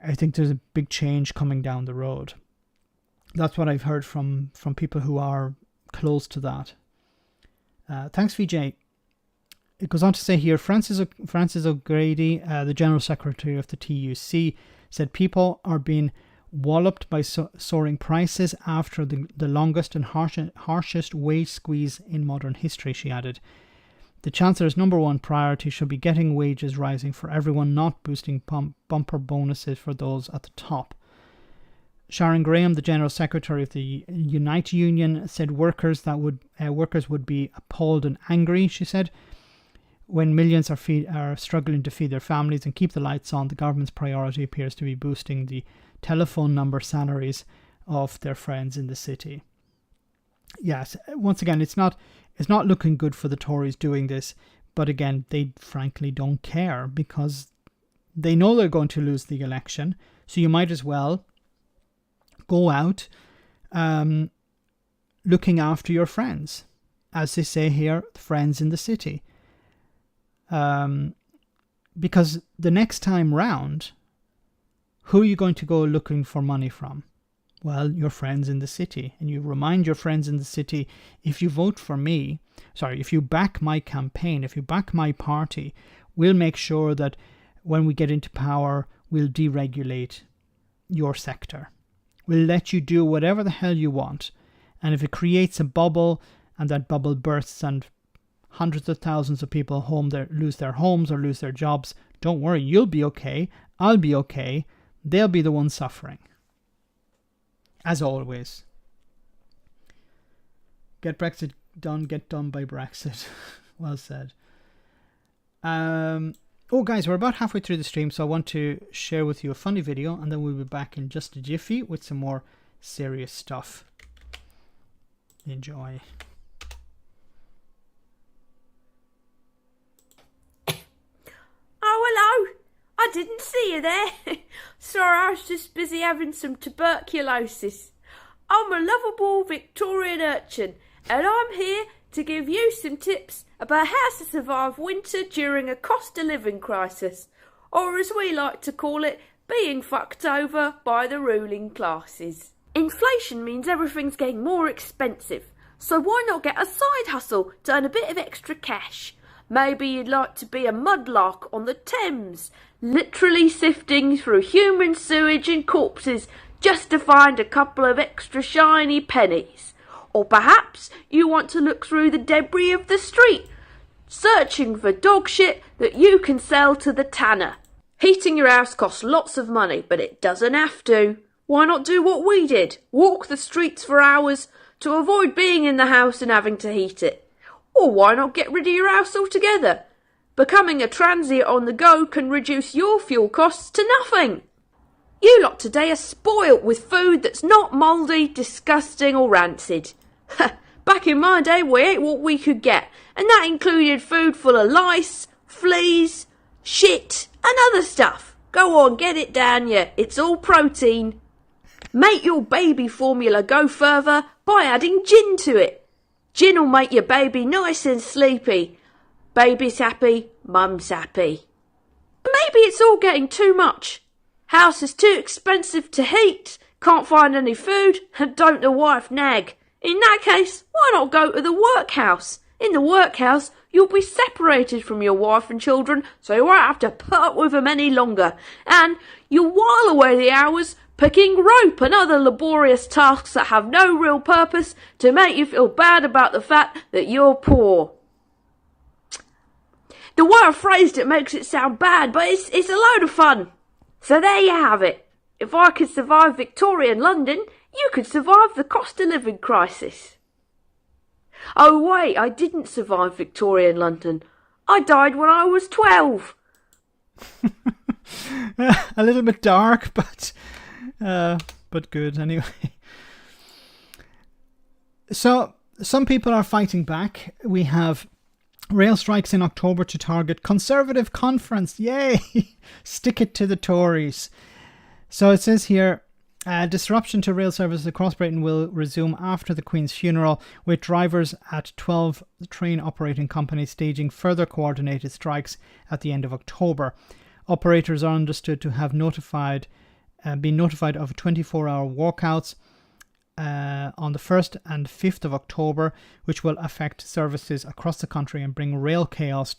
I think there's a big change coming down the road. That's what I've heard from people who are close to that. Thanks, VJ. It goes on to say here, Francis O'Grady, the General Secretary of the TUC, said people are being walloped by soaring prices after the longest and harshest wage squeeze in modern history, she added. The Chancellor's number one priority should be getting wages rising for everyone, not boosting bumper bonuses for those at the top. Sharon Graham, the General Secretary of the Unite Union, said workers would be appalled and angry, she said. When millions are struggling to feed their families and keep the lights on, the government's priority appears to be boosting the telephone number salaries of their friends in the city. Yes, once again, it's not looking good for the Tories doing this, but again, they frankly don't care because they know they're going to lose the election, so you might as well go out looking after your friends, as they say here, friends in the city. Because the next time round, who are you going to go looking for money from? Well, your friends in the city. And you remind your friends in the city, if you back my campaign, if you back my party, we'll make sure that when we get into power, we'll deregulate your sector. We'll let you do whatever the hell you want. And if it creates a bubble and that bubble bursts and hundreds of thousands of people lose their homes or lose their jobs, don't worry, you'll be okay. I'll be okay. They'll be the ones suffering. As always. Get Brexit done, get done by Brexit. Well said. Guys, we're about halfway through the stream, so I want to share with you a funny video, and then we'll be back in just a jiffy with some more serious stuff. Enjoy. Oh, hello. I didn't see you there. Sorry, I was just busy having some tuberculosis. I'm a lovable Victorian urchin, and I'm here to give you some tips about how to survive winter during a cost of living crisis, or as we like to call it, being fucked over by the ruling classes. Inflation means everything's getting more expensive, so why not get a side hustle to earn a bit of extra cash? Maybe you'd like to be a mudlark on the Thames, literally sifting through human sewage and corpses just to find a couple of extra shiny pennies. Or perhaps you want to look through the debris of the street, searching for dog shit that you can sell to the tanner. Heating your house costs lots of money, but it doesn't have to. Why not do what we did? Walk the streets for hours to avoid being in the house and having to heat it. Or why not get rid of your house altogether? Becoming a transient on the go can reduce your fuel costs to nothing. You lot today are spoilt with food that's not mouldy, disgusting or rancid. Back in my day, we ate what we could get, and that included food full of lice, fleas, shit and other stuff. Go on, get it down you. It's all protein. Make your baby formula go further by adding gin to it. Gin'll make your baby nice and sleepy. Baby's happy, mum's happy. Maybe it's all getting too much. House is too expensive to heat, can't find any food, and don't the wife nag. In that case, why not go to the workhouse? In the workhouse, you'll be separated from your wife and children, so you won't have to put up with them any longer. And you'll while away the hours picking rope and other laborious tasks that have no real purpose to make you feel bad about the fact that you're poor. The way I phrased it makes it sound bad, but it's a load of fun. So there you have it. If I could survive Victorian London, you could survive the cost of living crisis. Oh wait, I didn't survive Victorian London. I died when I was 12. A little bit dark, but good anyway. So some people are fighting back. We have rail strikes in October to target Conservative conference. Yay! Stick it to the Tories. So it says here, disruption to rail services across Britain will resume after the Queen's funeral, with drivers at 12 train operating companies staging further coordinated strikes at the end of October. Operators are understood to have been notified of 24-hour walkouts on the 1st and 5th of October, which will affect services across the country and bring rail chaos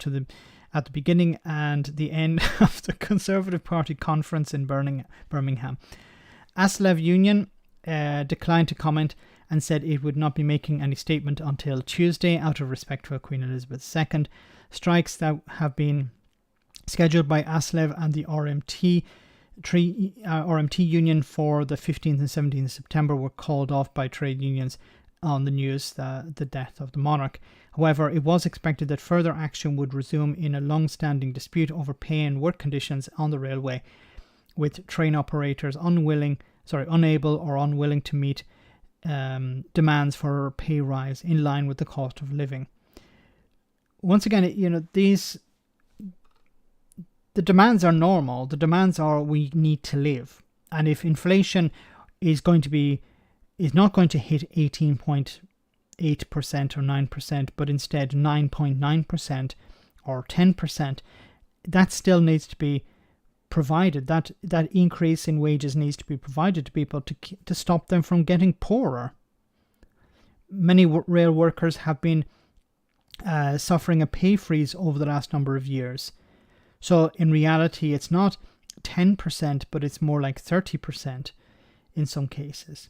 at the beginning and the end of the Conservative Party conference in Birmingham. ASLEV Union declined to comment and said it would not be making any statement until Tuesday out of respect for Queen Elizabeth II. Strikes that have been scheduled by ASLEV and the RMT union for the 15th and 17th of September were called off by trade unions on the news the death of the monarch. However, it was expected that further action would resume in a long-standing dispute over pay and work conditions on the railway, with train operators unable or unwilling to meet demands for a pay rise in line with the cost of living. Once again, the demands are normal. The demands are we need to live. And if inflation is not going to hit 18.8% or 9%, but instead 9.9% or 10%, that still needs to be provided. That increase in wages needs to be provided to people to stop them from getting poorer. Many rail workers have been suffering a pay freeze over the last number of years. So in reality, it's not 10%, but it's more like 30% in some cases.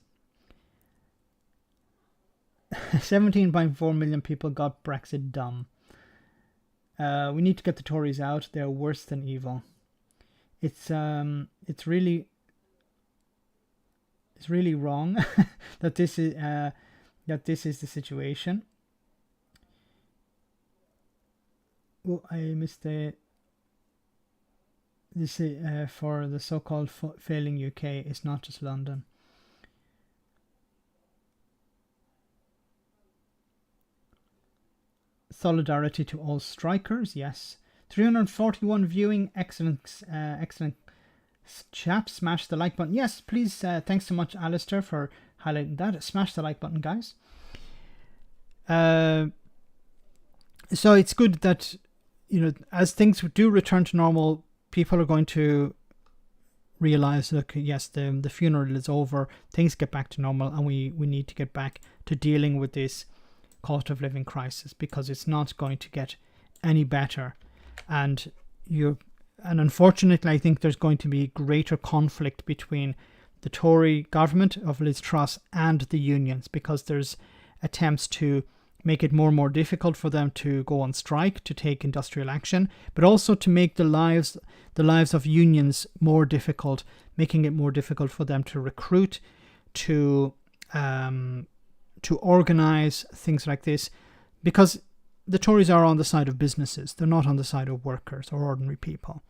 17.4 million people got Brexit done. We need to get the Tories out. They're worse than evil. It's really wrong that this is the situation. Oh, I missed the. This for the so-called failing UK. It's not just London. Solidarity to all strikers. Yes. 341 viewing. Excellent chat. Smash the like button. Yes, please. Thanks so much, Alistair, for highlighting that. Smash the like button, guys. So it's good that, as things do return to normal, people are going to realize, look, yes, the funeral is over, things get back to normal, and we need to get back to dealing with this cost of living crisis, because it's not going to get any better. And unfortunately, I think there's going to be greater conflict between the Tory government of Liz Truss and the unions, because there's attempts to make it more and more difficult for them to go on strike, to take industrial action, but also to make the lives of unions more difficult, making it more difficult for them to recruit, to organize, things like this, because the Tories are on the side of businesses. They're not on the side of workers or ordinary people.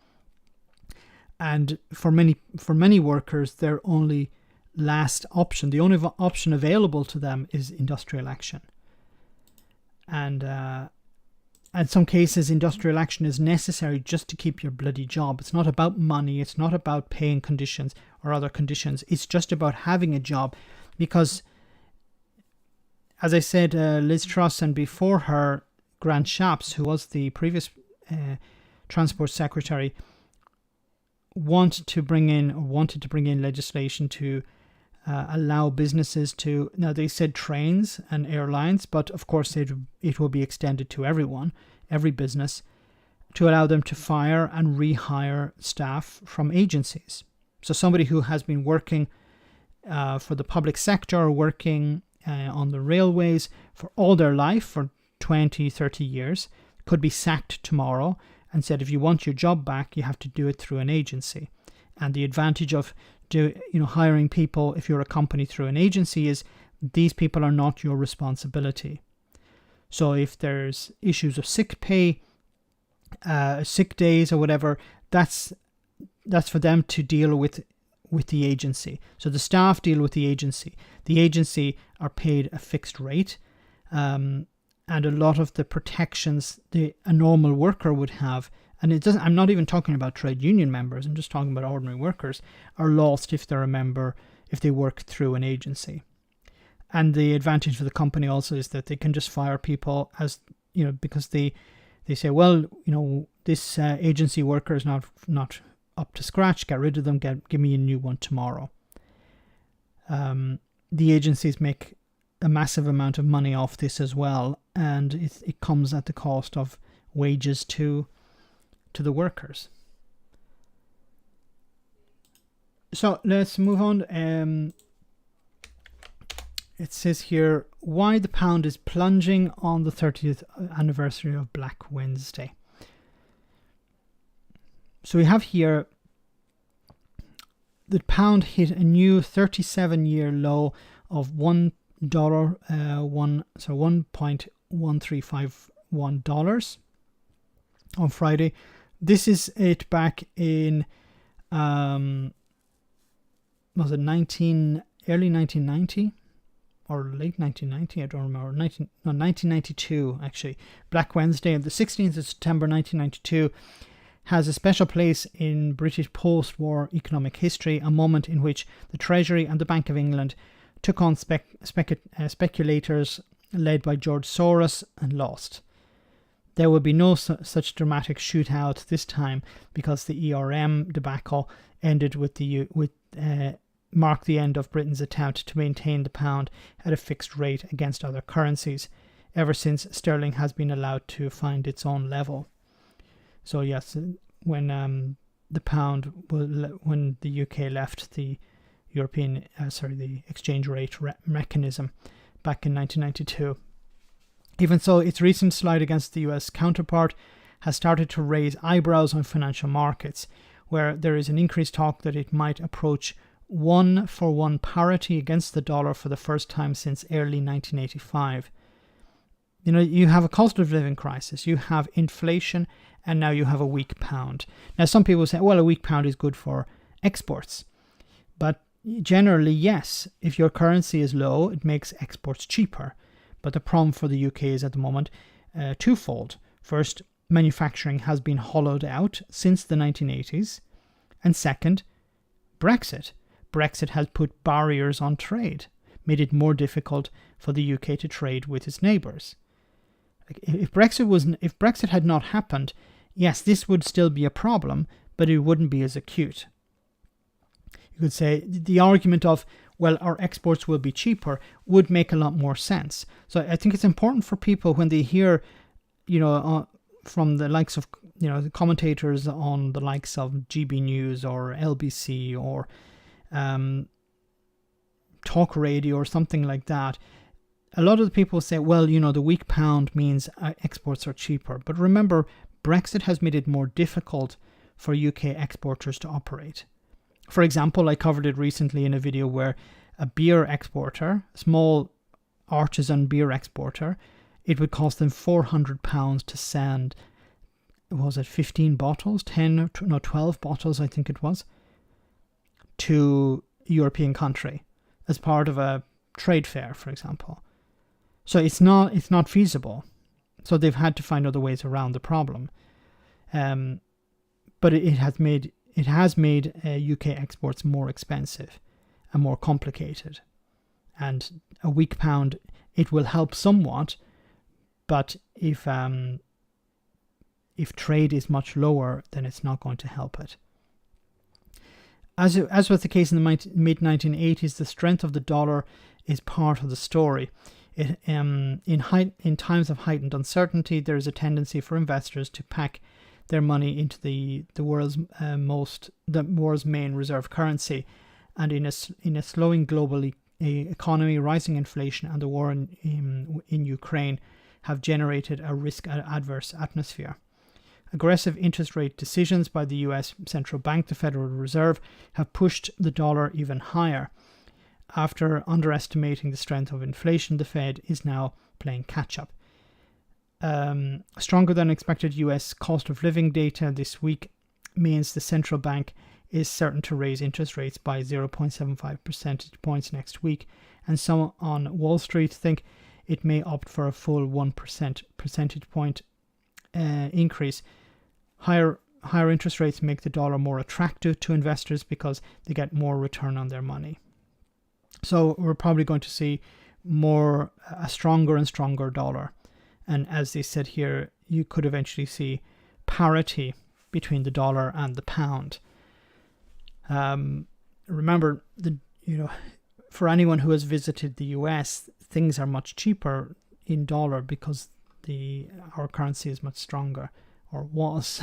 And for many workers, their only last option, the only option available to them, is industrial action. And in some cases, industrial action is necessary just to keep your bloody job. It's not about money. It's not about paying conditions or other conditions. It's just about having a job. Because, as I said, Liz Truss, and before her, Grant Shapps, who was the previous Transport Secretary, wanted to bring in legislation to allow businesses to, now they said trains and airlines, but of course it will be extended to everyone, every business, to allow them to fire and rehire staff from agencies. So somebody who has been working for the public sector or working on the railways for all their life, for 20, 30 years, could be sacked tomorrow and said, if you want your job back, you have to do it through an agency. And the advantage of hiring people, if you're a company through an agency, is these people are not your responsibility. So if there's issues of sick pay, sick days or whatever, that's for them to deal with the agency. So the staff deal with the agency. The agency are paid a fixed rate, and a lot of the protections a normal worker would have, and I'm not even talking about trade union members, I'm just talking about ordinary workers, are lost if they work through an agency. And the advantage for the company also is that they can just fire people because they say, well, this agency worker is not up to scratch, get rid of them, give me a new one tomorrow. The agencies make a massive amount of money off this as well, and it comes at the cost of wages to the workers. So let's move on. It says here why the pound is plunging on the 30th anniversary of Black Wednesday. So we have here the pound hit a new 37-year low of $1.1351 on Friday. This is it back in early 1990 or late 1990, I don't remember. 1992 actually. Black Wednesday on the 16th of September 1992 has a special place in British post-war economic history, a moment in which the Treasury and the Bank of England took on speculators led by George Soros and lost. There will be no such dramatic shootout this time because the ERM debacle ended marked the end of Britain's attempt to maintain the pound at a fixed rate against other currencies, ever since sterling has been allowed to find its own level. So yes, when the UK left the the exchange rate mechanism back in 1992. Even so, its recent slide against the US counterpart has started to raise eyebrows on financial markets, where there is an increased talk that it might approach 1-for-1 parity against the dollar for the first time since early 1985. You have a cost of living crisis, you have inflation, and now you have a weak pound. Now, some people say, well, a weak pound is good for exports. But generally, yes, if your currency is low, it makes exports cheaper. But the problem for the UK is at the moment twofold. First, manufacturing has been hollowed out since the 1980s. And second, Brexit. Brexit has put barriers on trade, made it more difficult for the UK to trade with its neighbours. If Brexit had not happened, yes, this would still be a problem, but it wouldn't be as acute. You could say the argument of, well, our exports will be cheaper would make a lot more sense. So I think it's important for people when they hear, from the likes of, the commentators on the likes of GB News or LBC or Talk Radio or something like that. A lot of the people say, well, the weak pound means exports are cheaper. But remember, Brexit has made it more difficult for UK exporters to operate. For example, I covered it recently in a video where a beer exporter, small artisan beer exporter, it would cost them £400 to send, 15 bottles, 12 bottles, I think it was, to a European country as part of a trade fair, for example. So it's not feasible. So they've had to find other ways around the problem. But it has made UK exports more expensive and more complicated. And a weak pound, it will help somewhat, but if trade is much lower, then it's not going to help it. As was the case in the mid-1980s, the strength of the dollar is part of the story. In times of heightened uncertainty, there is a tendency for investors to pack their money into the world's main reserve currency, and in a slowing global economy, rising inflation, and the war in Ukraine have generated a risk-adverse atmosphere. Aggressive interest rate decisions by the US Central Bank, the Federal Reserve, have pushed the dollar even higher. After underestimating the strength of inflation, the Fed is now playing catch-up. Stronger than expected US cost of living data this week means the central bank is certain to raise interest rates by 0.75 percentage points next week, and some on Wall Street think it may opt for a full 1% percentage point increase. Higher interest rates make the dollar more attractive to investors because they get more return on their money. So we're probably going to see a stronger and stronger dollar. And as they said here, you could eventually see parity between the dollar and the pound. Remember, for anyone who has visited the US, things are much cheaper in dollar because our currency is much stronger, or was.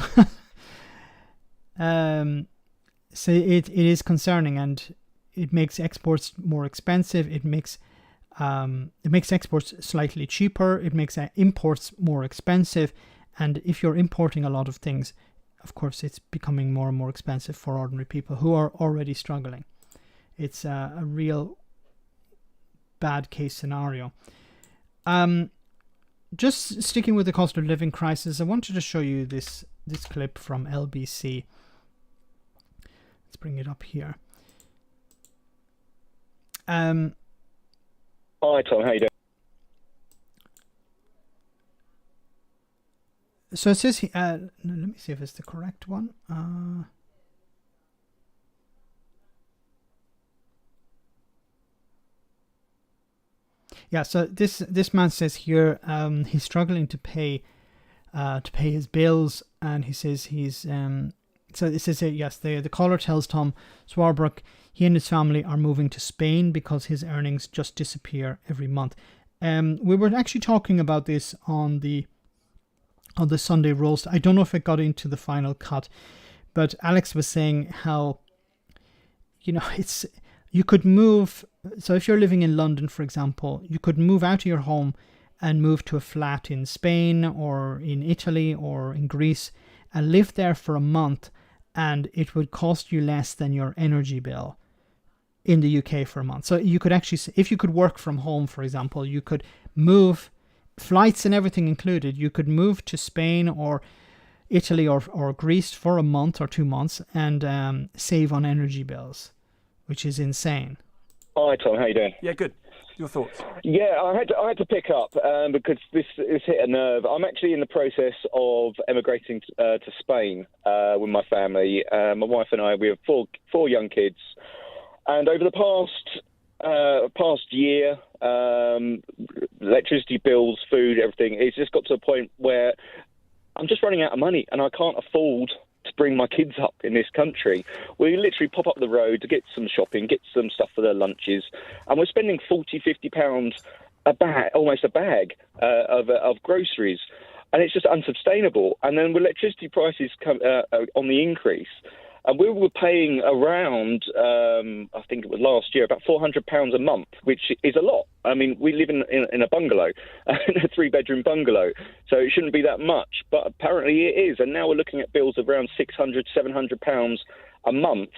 So it is concerning, and it makes exports more expensive. It makes exports slightly cheaper. It makes imports more expensive. And if you're importing a lot of things, of course, it's becoming more and more expensive for ordinary people who are already struggling. It's a real bad case scenario. Just sticking with the cost of living crisis, I wanted to show you this clip from LBC. Let's bring it up here. Hi Tom, how you doing? So it says, let me see if it's the correct one. Yeah, so this man says here he's struggling to pay his bills, and he says he's so it says here, yes, the caller tells Tom Swarbrook he and his family are moving to Spain because his earnings just disappear every month. We were actually talking about this on the Sunday roast. I don't know if it got into the final cut, but Alex was saying how, you could move. So if you're living in London, for example, you could move out of your home and move to a flat in Spain or in Italy or in Greece and live there for a month, and it would cost you less than your energy bill in the UK for a month. So you could actually, if you could work from home, for example, you could move, flights and everything included, you could move to Spain or Italy or Greece for a month or 2 months and save on energy bills, which is insane. Hi Tom, how you doing? Yeah, good. Your thoughts? Yeah, I had to pick up because this hit a nerve. I'm actually in the process of emigrating to Spain with my family. My wife and I, we have four young kids, and over the past year, electricity bills, food, everything, it's just got to a point where I'm just running out of money, and I can't afford to bring my kids up in this country. We literally pop up the road to get some shopping, get some stuff for their lunches, and we're spending £40-50 a bag, almost a bag of groceries, and it's just unsustainable. And then with electricity prices come on the increase, and we were paying around, I think it was last year, about £400 a month, which is a lot. I mean, we live in a bungalow, in a 3-bedroom bungalow, so it shouldn't be that much, but apparently it is. And now we're looking at bills of around £600-700 a month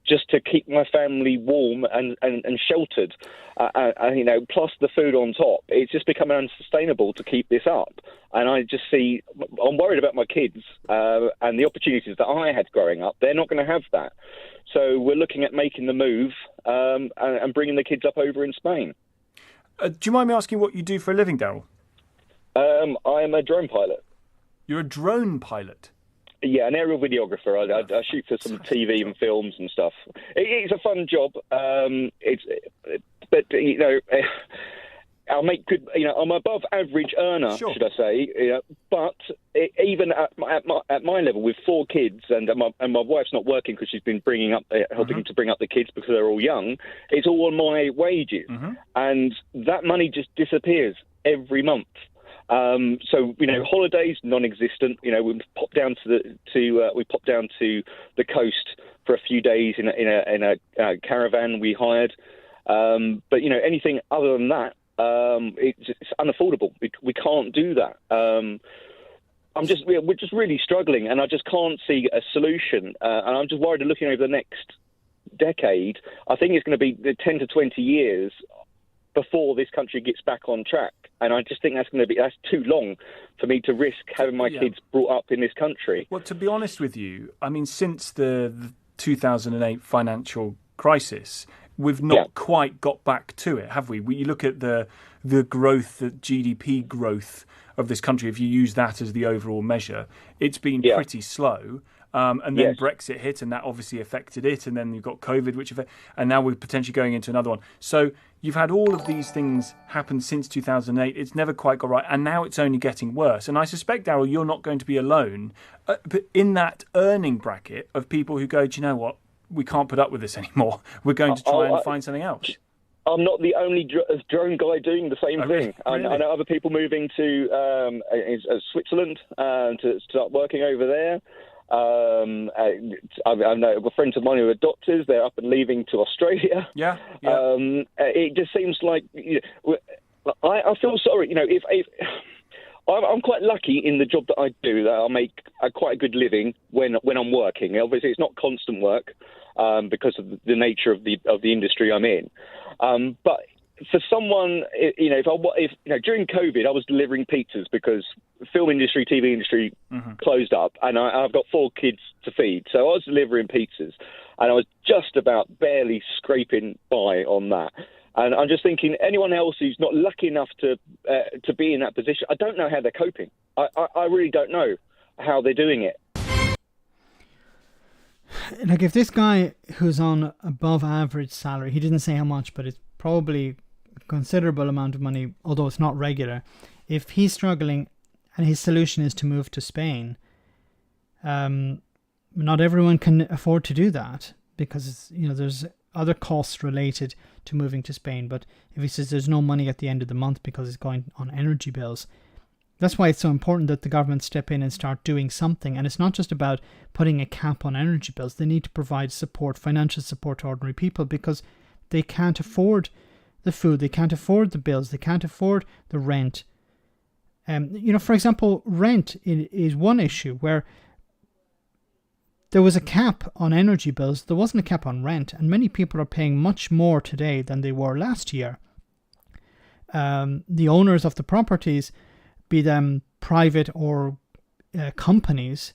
just to keep my family warm and sheltered, plus the food on top. It's just becoming unsustainable to keep this up. And I'm worried about my kids and the opportunities that I had growing up. They're not going to have that. So we're looking at making the move and bringing the kids up over in Spain. Do you mind me asking what you do for a living, Daryl? I'm a drone pilot. You're a drone pilot? Yeah, an aerial videographer. I shoot for some TV and films and stuff. It's a fun job. But you know, I'll make good. You know, I'm above average earner, Sure. should I say? You know, but even at my level, with 4 kids, and my wife's not working because she's been helping to bring up the kids because they're all young. It's all on my wages, and that money just disappears every month. So you know, holidays non-existent. You know, we pop down to the coast for a few days in a caravan we hired. But you know, anything other than that, it's unaffordable. We can't do that. We're just really struggling, and I just can't see a solution. And I'm just worried, looking over the next decade. I think it's going to be 10 to 20 years before this country gets back on track. And I just think that's too long for me to risk having my kids brought up in this country. Well, to be honest with you, I mean, since the 2008 financial crisis, we've not quite got back to it, have we? You look at the growth, the GDP growth of this country, if you use that as the overall measure, it's been pretty slow. And then Brexit hit, and that obviously affected it. And then you've got COVID, and now we're potentially going into another one. So you've had all of these things happen since 2008. It's never quite got right, and now it's only getting worse. And I suspect, Darryl, you're not going to be alone, but in that earning bracket of people who go, do you know what? We can't put up with this anymore. We're going to try and find something else. I'm not the only drone guy doing the same thing. Really? I know other people moving to Switzerland to start working over there. I know friends of mine who are doctors. They're up and leaving to Australia. Yeah. It just seems like I feel sorry. You know, if I'm quite lucky in the job that I do, that I make quite a good living when I'm working. Obviously, it's not constant work because of the nature of the industry I'm in. But for someone, you know, if during COVID, I was delivering pizzas because film industry, TV industry closed up, and I've got 4 kids to feed, so I was delivering pizzas, and I was just about barely scraping by on that. And I'm just thinking, anyone else who's not lucky enough to be in that position, I don't know how they're coping. I really don't know how they're doing it. Like, if this guy who's on above average salary, he didn't say how much, but it's probably a considerable amount of money, although it's not regular. If he's struggling and his solution is to move to Spain, not everyone can afford to do that, because there's other costs related to moving to Spain. But if he says there's no money at the end of the month because it's going on energy bills, that's why it's so important that the government step in and start doing something. And it's not just about putting a cap on energy bills. They need to provide support, financial support to ordinary people, because they can't afford the food, they can't afford the bills, they can't afford the rent. For example, rent is one issue where there was a cap on energy bills. There wasn't a cap on rent, and many people are paying much more today than they were last year. The owners of the properties, be them private or companies,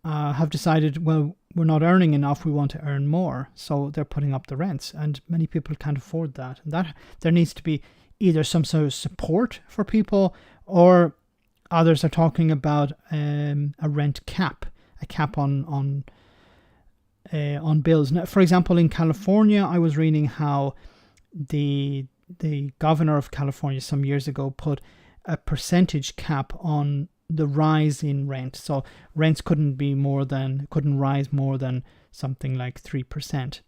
have decided, well, we're not earning enough, we want to earn more. So they're putting up the rents, and many people can't afford that. And that there needs to be either some sort of support for people, or others are talking about a rent cap, a cap on bills. Now, for example, in California, I was reading how the governor of California some years ago put a percentage cap on the rise in rent. So rents couldn't rise more than something like 3%,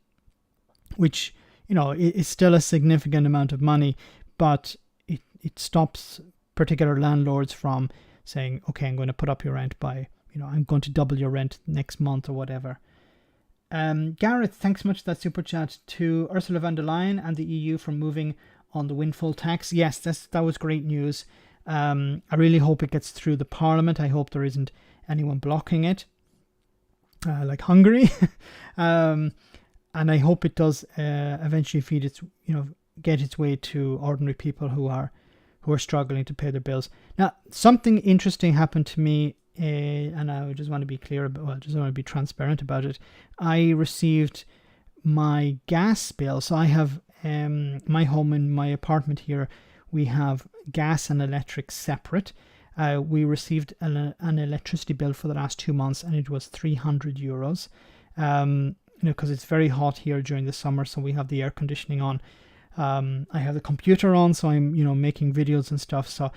which, is still a significant amount of money, but it stops particular landlords from saying, okay, I'm going to put up your rent by, I'm going to double your rent next month or whatever. Gareth, thanks so much for that super chat. To Ursula von der Leyen and the EU for moving on the windfall tax. Yes, that was great news. I really hope it gets through the Parliament. I hope there isn't anyone blocking it, like Hungary. And I hope it does eventually get its way to ordinary people who are struggling to pay their bills. Now, something interesting happened to me, and I just want to be just want to be transparent about it. I received my gas bill. So I have my home in my apartment here. we have gas and electric separate. We received an electricity bill for the last 2 months, and it was €300. Because it's very hot here during the summer, so we have the air conditioning on. I have the computer on, so I'm making videos and stuff. So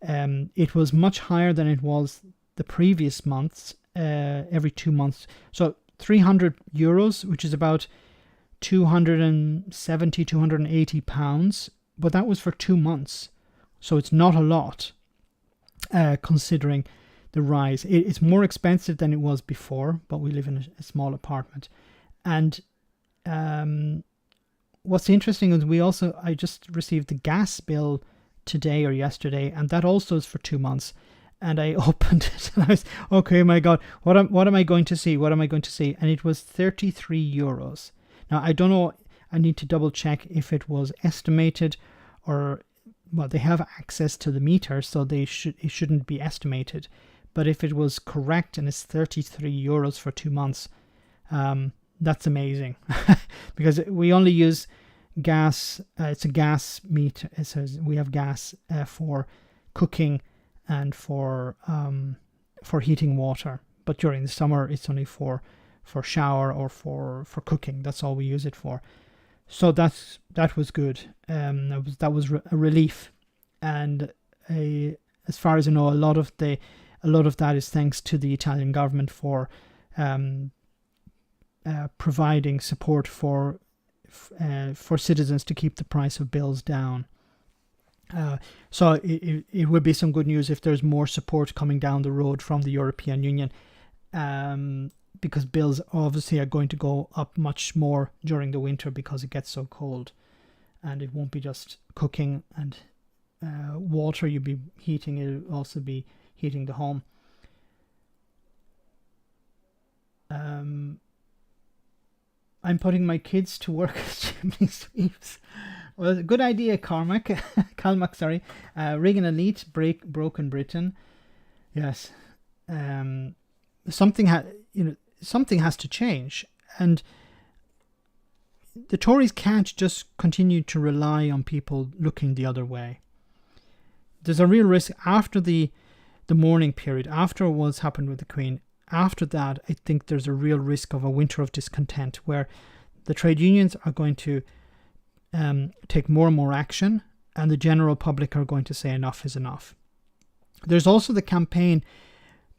it was much higher than it was the previous months, every 2 months. So €300, which is about 270, 280 pounds, but that was for 2 months. So it's not a lot, considering the rise. It's more expensive than it was before, but we live in a small apartment. And what's interesting is I just received the gas bill today or yesterday, and that also is for 2 months. And I opened it and I was, okay, my God, what am I going to see? What am I going to see? And it was €33. Now, I don't know, I need to double check if it was estimated or, well, they have access to the meter, so it shouldn't be estimated. But if it was correct and it's €33 for 2 months, that's amazing. Because we only use gas, it's a gas meter. It says we have gas for cooking and for heating water, but during the summer it's only for shower or for cooking. That's all we use it for. So that was good. That was a relief, and as far as I know, a lot of that is thanks to the Italian government for providing support for citizens to keep the price of bills down. So it would be some good news if there's more support coming down the road from the European Union, because bills obviously are going to go up much more during the winter because it gets so cold, and it won't be just cooking and water you'll be heating, it'll also be heating the home. I'm putting my kids to work as chimney sweeps. Well, good idea, Calmac, sorry. Reagan Elite, Broken Britain. Yes. Something has to change, and the Tories can't just continue to rely on people looking the other way. There's a real risk after the mourning period, after what's happened with the Queen. After that, I think there's a real risk of a winter of discontent where the trade unions are going to take more and more action, and the general public are going to say enough is enough. There's also the campaign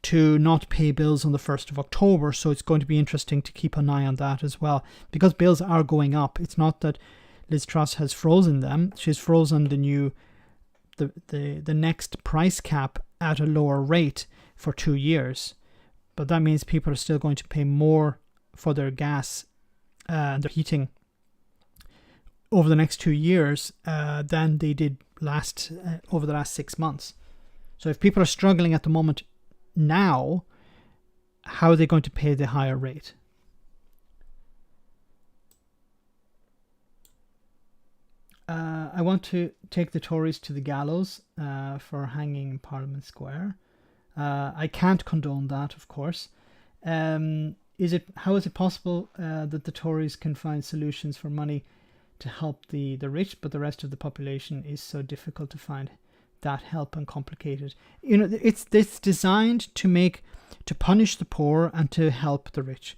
to not pay bills on the 1st of October, so it's going to be interesting to keep an eye on that as well, because bills are going up. It's not that Liz Truss has frozen them. She's frozen the next price cap at a lower rate for 2 years. But that means people are still going to pay more for their gas and their heating over the next 2 years than they did over the last 6 months. So if people are struggling at the moment now, how are they going to pay the higher rate? I want to take the Tories to the gallows for hanging in Parliament Square. I can't condone that, of course. How is it possible that the Tories can find solutions for money to help the rich, but the rest of the population is so difficult to find that help and complicated? It's designed to punish the poor and to help the rich.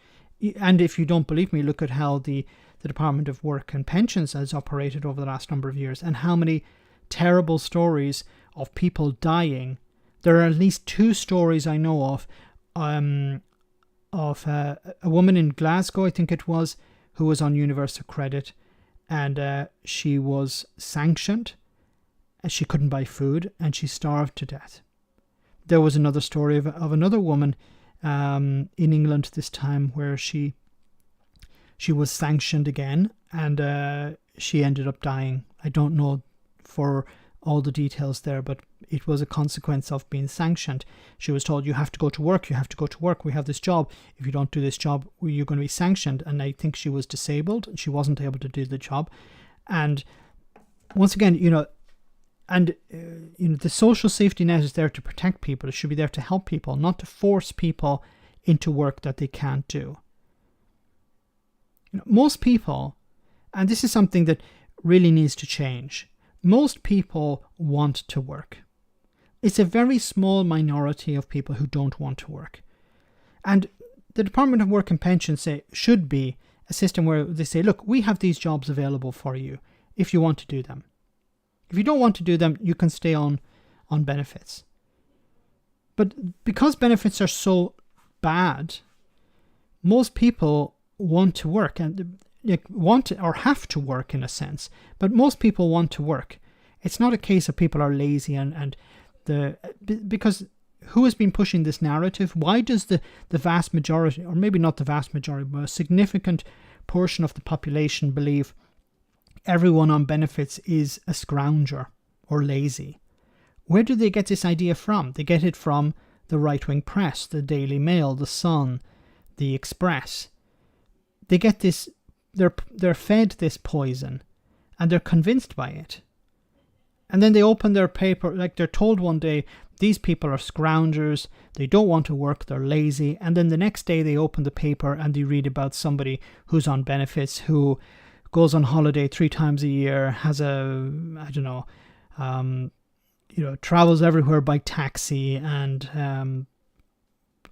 And if you don't believe me, look at how the Department of Work and Pensions has operated over the last number of years, and how many terrible stories of people dying. There are at least 2 stories I know of a woman in Glasgow, I think it was, who was on universal credit, and she was sanctioned. She couldn't buy food, and she starved to death. There was another story of another woman in England this time, where she was sanctioned again, and she ended up dying. I don't know for all the details there, but it was a consequence of being sanctioned. She was told, you have to go to work, we have this job. If you don't do this job, you're going to be sanctioned. And I think she was disabled, and she wasn't able to do the job. And once again, the social safety net is there to protect people. It should be there to help people, not to force people into work that they can't do. Most people, and this is something that really needs to change, most people want to work. It's a very small minority of people who don't want to work. And the Department of Work and Pensions should be a system where they say, look, we have these jobs available for you if you want to do them. If you don't want to do them, you can stay on benefits. But because benefits are so bad, most people want to work and want to, or have to work in a sense. But most people want to work. It's not a case of people are lazy because who has been pushing this narrative? Why does the vast majority, or maybe not the vast majority, but a significant portion of the population believe everyone on benefits is a scrounger or lazy? Where do they get this idea from? They get it from the right-wing press, the Daily Mail, the Sun, the Express. They get this, they're fed this poison and they're convinced by it. And then they open their paper, like they're told one day, these people are scroungers, they don't want to work, they're lazy. And then the next day they open the paper and they read about somebody who's on benefits, who goes on holiday 3 times a year, has travels everywhere by taxi and,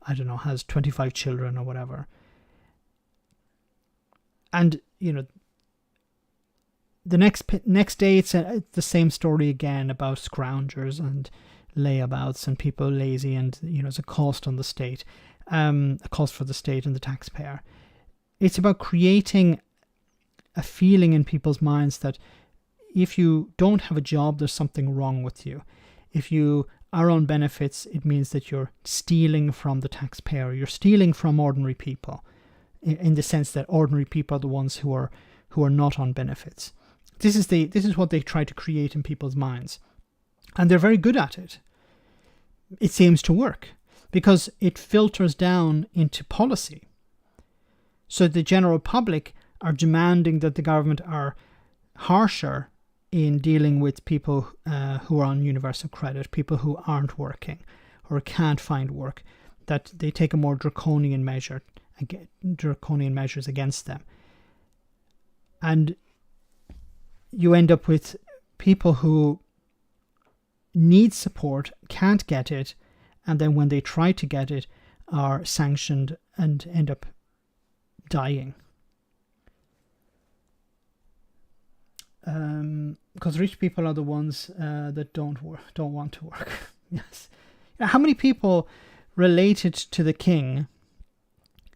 has 25 children or whatever. And, the next day it's the same story again about scroungers and layabouts and people lazy, and it's a cost on the state, a cost for the state and the taxpayer. It's about creating a feeling in people's minds that if you don't have a job, there's something wrong with you. If you are on benefits, it means that you're stealing from the taxpayer. You're stealing from ordinary people, in the sense that ordinary people are the ones who are not on benefits. This is what they try to create in people's minds. And they're very good at it. It seems to work because it filters down into policy. So the general public are demanding that the government are harsher in dealing with people who are on universal credit, people who aren't working or can't find work, that they take a more draconian measures against them. And you end up with people who need support, can't get it, and then when they try to get it, are sanctioned and end up dying. Because rich people are the ones that don't want to work. Yes. How many people related to the king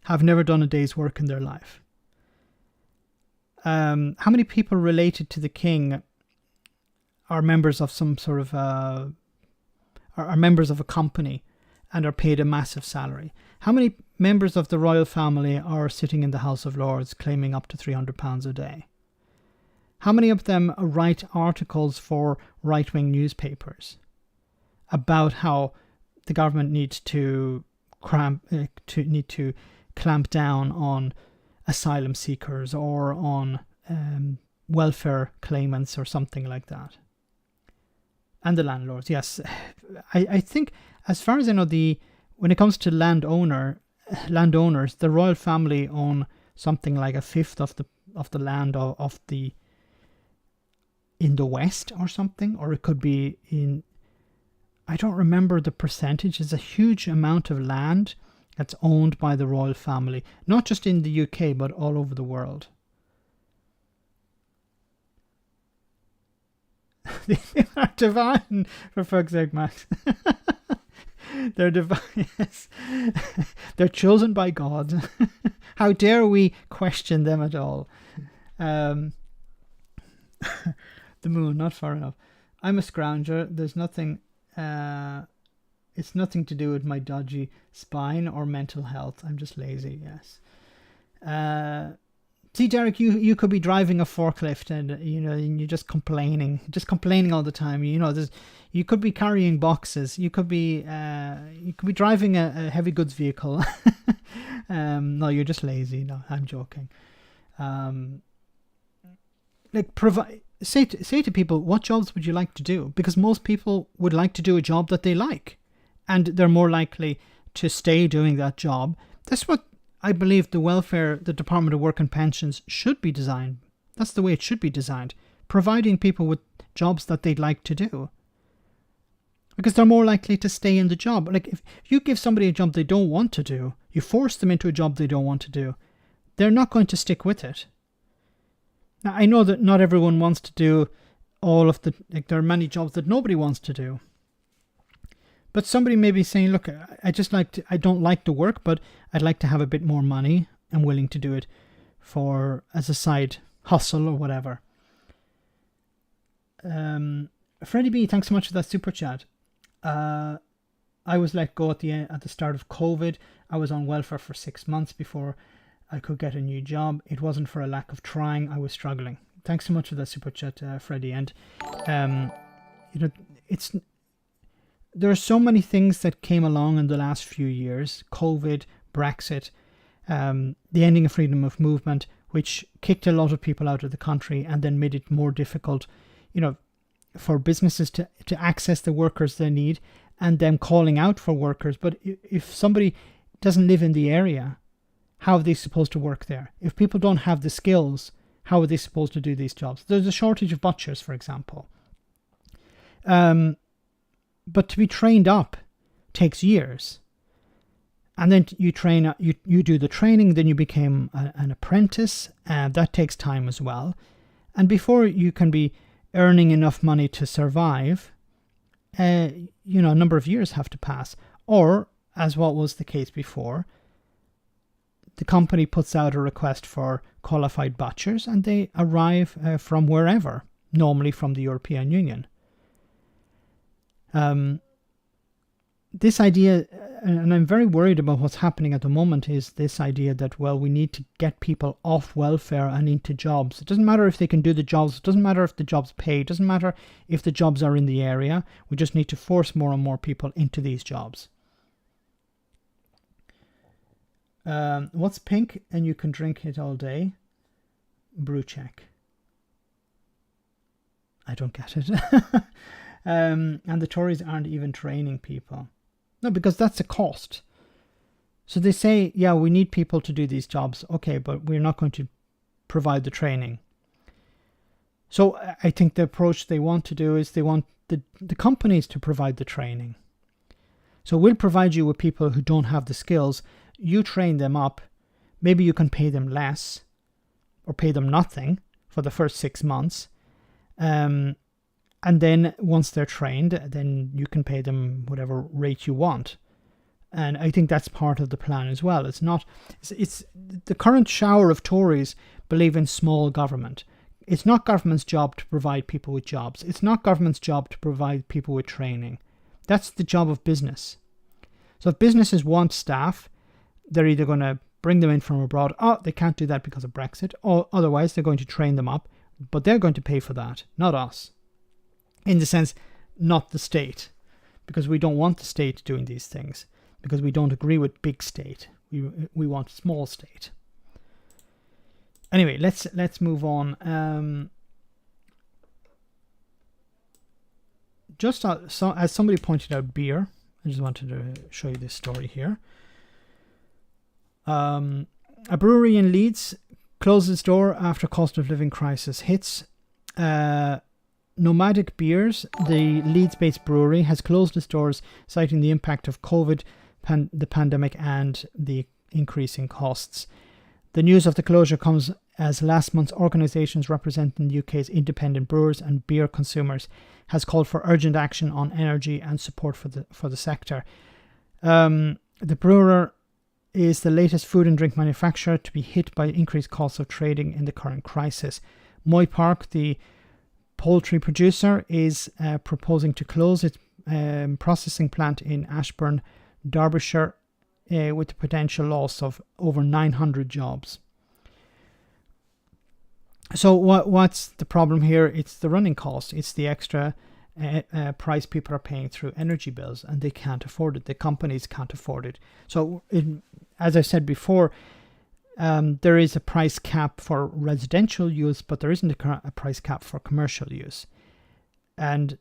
have never done a day's work in their life? How many people related to the king are members of some sort of are members of a company and are paid a massive salary? How many members of the royal family are sitting in the House of Lords claiming up to £300 a day? How many of them write articles for right-wing newspapers about how the government needs to clamp down on asylum seekers or on welfare claimants or something like that? And the landlords, yes. I think, as far as I know, when it comes to landowners, the royal family own something like 1/5 of the land in the West or something, or it could be in, I don't remember the percentage. It's a huge amount of land that's owned by the royal family, not just in the UK, but all over the world. They are divine, for fuck's sake, Max. They're divine, yes. They're chosen by God. How dare we question them at all? The moon, not far enough. I'm a scrounger. There's nothing... it's nothing to do with my dodgy spine or mental health. I'm just lazy, yes. See, Derek, you could be driving a forklift and you're just complaining all the time. You could be carrying boxes. You could be driving a heavy goods vehicle. No, you're just lazy. No, I'm joking. Say to people, what jobs would you like to do? Because most people would like to do a job that they like, and they're more likely to stay doing that job. That's what I believe the Department of Work and Pensions should be designed. That's the way it should be designed. providing people with jobs that they'd like to do. Because they're more likely to stay in the job. Like if you give somebody a job they don't want to do, you force them into a job they don't want to do, they're not going to stick with it. Now, I know that not everyone wants to do all of the, like there are many jobs that nobody wants to do. But somebody may be saying, look, I don't like the work, but I'd like to have a bit more money. I'm willing to do it as a side hustle or whatever. Freddie B, thanks so much for that super chat. I was let go at the start of COVID. I was on welfare for 6 months before I could get a new job. It wasn't for a lack of trying. I was struggling. Thanks so much for that super chat, Freddie. And there are so many things that came along in the last few years. COVID, Brexit, the ending of freedom of movement, which kicked a lot of people out of the country and then made it more difficult, for businesses to access the workers they need, and them calling out for workers. But if somebody doesn't live in the area, how are they supposed to work there? If people don't have the skills, how are they supposed to do these jobs? There's a shortage of butchers, for example. But to be trained up takes years. And then you train, you do the training, then you become an apprentice, and that takes time as well. And before you can be earning enough money to survive, a number of years have to pass. Or, as what was the case before, the company puts out a request for qualified butchers and they arrive from wherever, normally from the European Union. This idea, and I'm very worried about what's happening at the moment, is this idea that, well, we need to get people off welfare and into jobs. It doesn't matter if they can do the jobs. It doesn't matter if the jobs pay. It doesn't matter if the jobs are in the area. We just need to force more and more people into these jobs. What's pink and you can drink it all day? Brew check. I don't get it. And the Tories aren't even training people. No, because that's a cost. So they say, yeah, we need people to do these jobs. Okay, but we're not going to provide the training. So I think the approach they want to do is they want the companies to provide the training. So we'll provide you with people who don't have the skills. You train them up. Maybe you can pay them less or pay them nothing for the first 6 months. And then once they're trained, then you can pay them whatever rate you want. And I think that's part of the plan as well. It's the current shower of Tories believe in small government. It's not government's job to provide people with jobs. It's not government's job to provide people with training. That's the job of business. So if businesses want staff, they're either going to bring them in from abroad. Oh, they can't do that because of Brexit. Or otherwise, they're going to train them up. But they're going to pay for that, not us. In the sense, not the state. Because we don't want the state doing these things. Because we don't agree with big state. We want small state. Anyway, let's move on. Just as somebody pointed out, beer. I just wanted to show you this story here. A brewery in Leeds closes its door after cost of living crisis hits. Nomadic Beers, the Leeds-based brewery, has closed its doors, citing the impact of COVID, the pandemic, and the increasing costs. The news of the closure comes as last month's organisations representing the UK's independent brewers and beer consumers has called for urgent action on energy and support for the sector. The brewer is the latest food and drink manufacturer to be hit by increased costs of trading in the current crisis. Moy Park, the poultry producer, is proposing to close its processing plant in Ashburn, Derbyshire, with the potential loss of over 900 jobs. So what's the problem here? It's the running cost. It's the extra price people are paying through energy bills, and they can't afford it. The companies can't afford it. So as I said before, there is a price cap for residential use, but there isn't a price cap for commercial use. And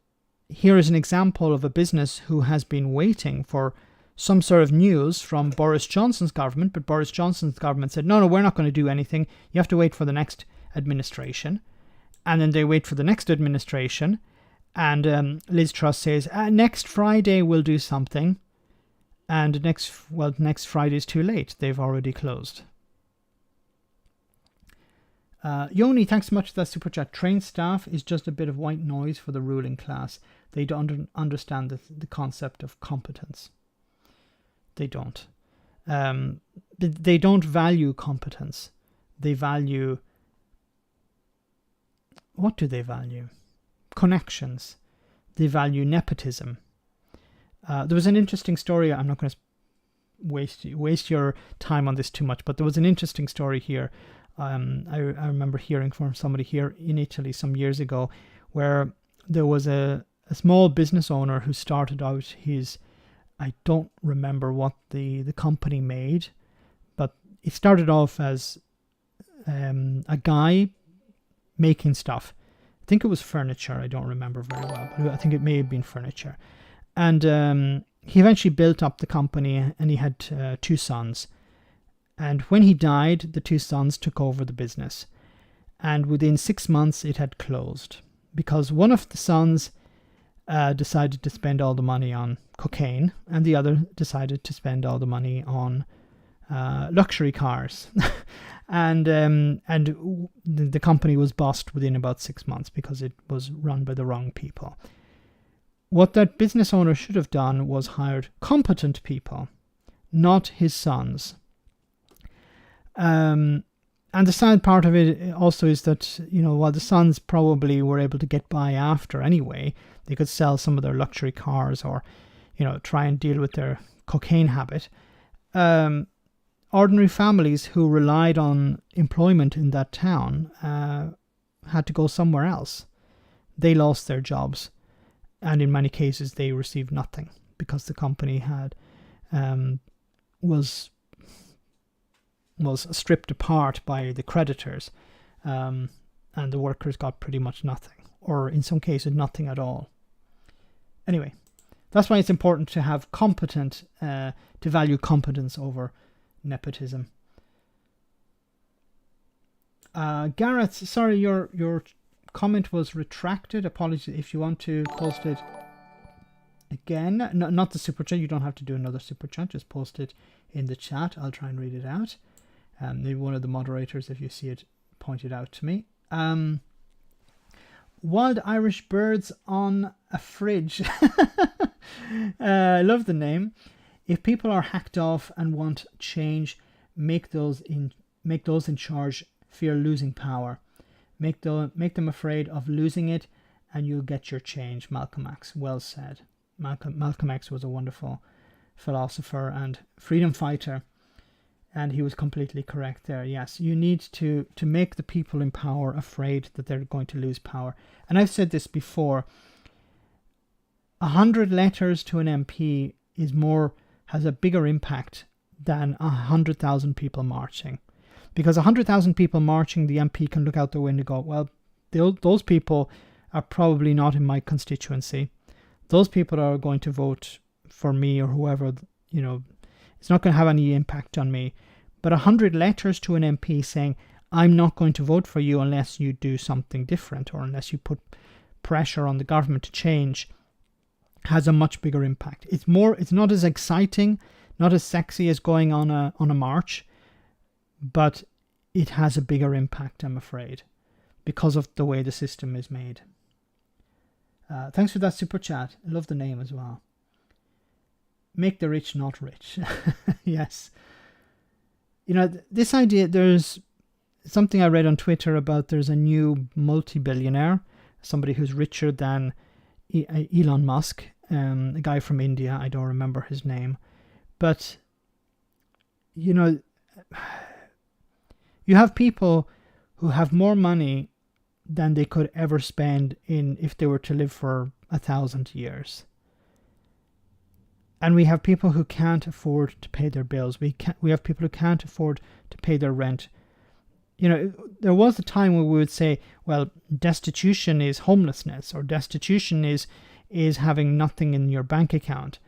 here is an example of a business who has been waiting for some sort of news from Boris Johnson's government, but Boris Johnson's government said, no, we're not going to do anything. You have to wait for the next administration. And then they wait for the next administration. And Liz Truss says, next Friday we'll do something. And next Friday is too late. They've already closed. Yoni, thanks so much for that super chat. Trained staff is just a bit of white noise for the ruling class. They don't understand the concept of competence. They don't. They don't value competence. They value... What do they value? Connections. They value nepotism. There was an interesting story. I'm not going to waste your time on this too much, but there was an interesting story here. I remember hearing from somebody here in Italy some years ago, where there was a small business owner who started out his, I don't remember what the company made, but it started off as a guy making stuff. I think it was furniture. I don't remember very well, but I think it may have been furniture. And he eventually built up the company, and he had 2 sons. And when he died, the 2 sons took over the business. And within 6 months, it had closed because one of the sons decided to spend all the money on cocaine, and the other decided to spend all the money on luxury cars. and the company was bust within about 6 months because it was run by the wrong people. What that business owner should have done was hired competent people, not his sons. And the sad part of it also is that, while the sons probably were able to get by after anyway, they could sell some of their luxury cars or, try and deal with their cocaine habit. Ordinary families who relied on employment in that town had to go somewhere else. They lost their jobs, and in many cases they received nothing because the company had was stripped apart by the creditors, and the workers got pretty much nothing, or in some cases nothing at all. Anyway, that's why it's important to have to value competence over nepotism. Gareth, sorry, your comment was retracted. Apologies. If you want to post it again, not the super chat, you don't have to do another super chat, just post it in the chat. I'll try and read it out. Maybe one of the moderators, if you see it, point it out to me. Wild Irish Birds on a Fridge. I love the name. If people are hacked off and want change, make those in charge fear losing power. Make them afraid of losing it, and you'll get your change. Malcolm X. Well said. Malcolm X was a wonderful philosopher and freedom fighter, and he was completely correct there. Yes, you need to make the people in power afraid that they're going to lose power. And I've said this before. 100 letters to an MP has a bigger impact than 100,000 people marching. Because 100,000 people marching, the MP can look out the window and go, well, those people are probably not in my constituency. Those people are going to vote for me or whoever, it's not going to have any impact on me. But 100 letters to an MP saying, I'm not going to vote for you unless you do something different or unless you put pressure on the government to change, has a much bigger impact. It's not as exciting, not as sexy as going on a march, but it has a bigger impact, I'm afraid, because of the way the system is made. Thanks for that super chat. I love the name as well. Make the rich not rich. Yes. This idea, there's something I read on Twitter about there's a new multi-billionaire, somebody who's richer than Elon Musk, a guy from India. I don't remember his name. But, you have people who have more money than they could ever spend if they were to live for 1,000 years. And we have people who can't afford to pay their bills. We have people who can't afford to pay their rent. There was a time where we would say, well, destitution is homelessness, or destitution is having nothing in your bank account,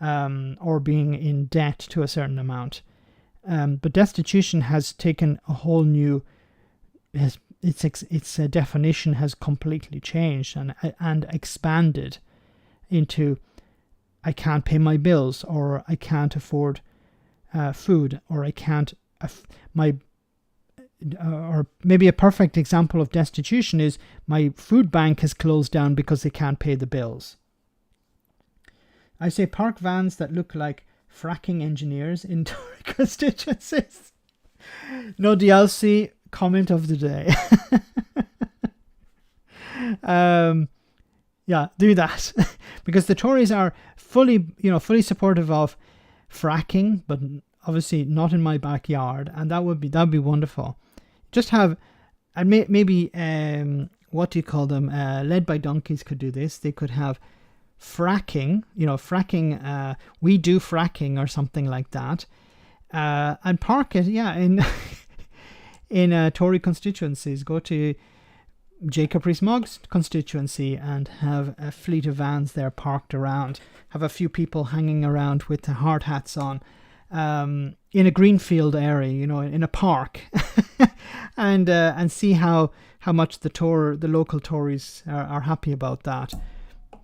or being in debt to a certain amount. But destitution has taken a whole new, its definition has completely changed and expanded into I can't pay my bills, or I can't afford food, or I can't or maybe a perfect example of destitution is my food bank has closed down because they can't pay the bills. I say park vans that look like fracking engineers in Tory constituencies. No DLC, comment of the day. Yeah, do that. Because the Tories are fully supportive of fracking, but obviously not in my backyard, and that'd be wonderful. Just have, and maybe what do you call them? Led by donkeys could do this. They could have fracking, we do fracking or something like that, and park it, in Tory constituencies. Go to Jacob Rees-Mogg's constituency and have a fleet of vans there parked around. Have a few people hanging around with the hard hats on, in a greenfield area, in a park, and see how much the local Tories are happy about that.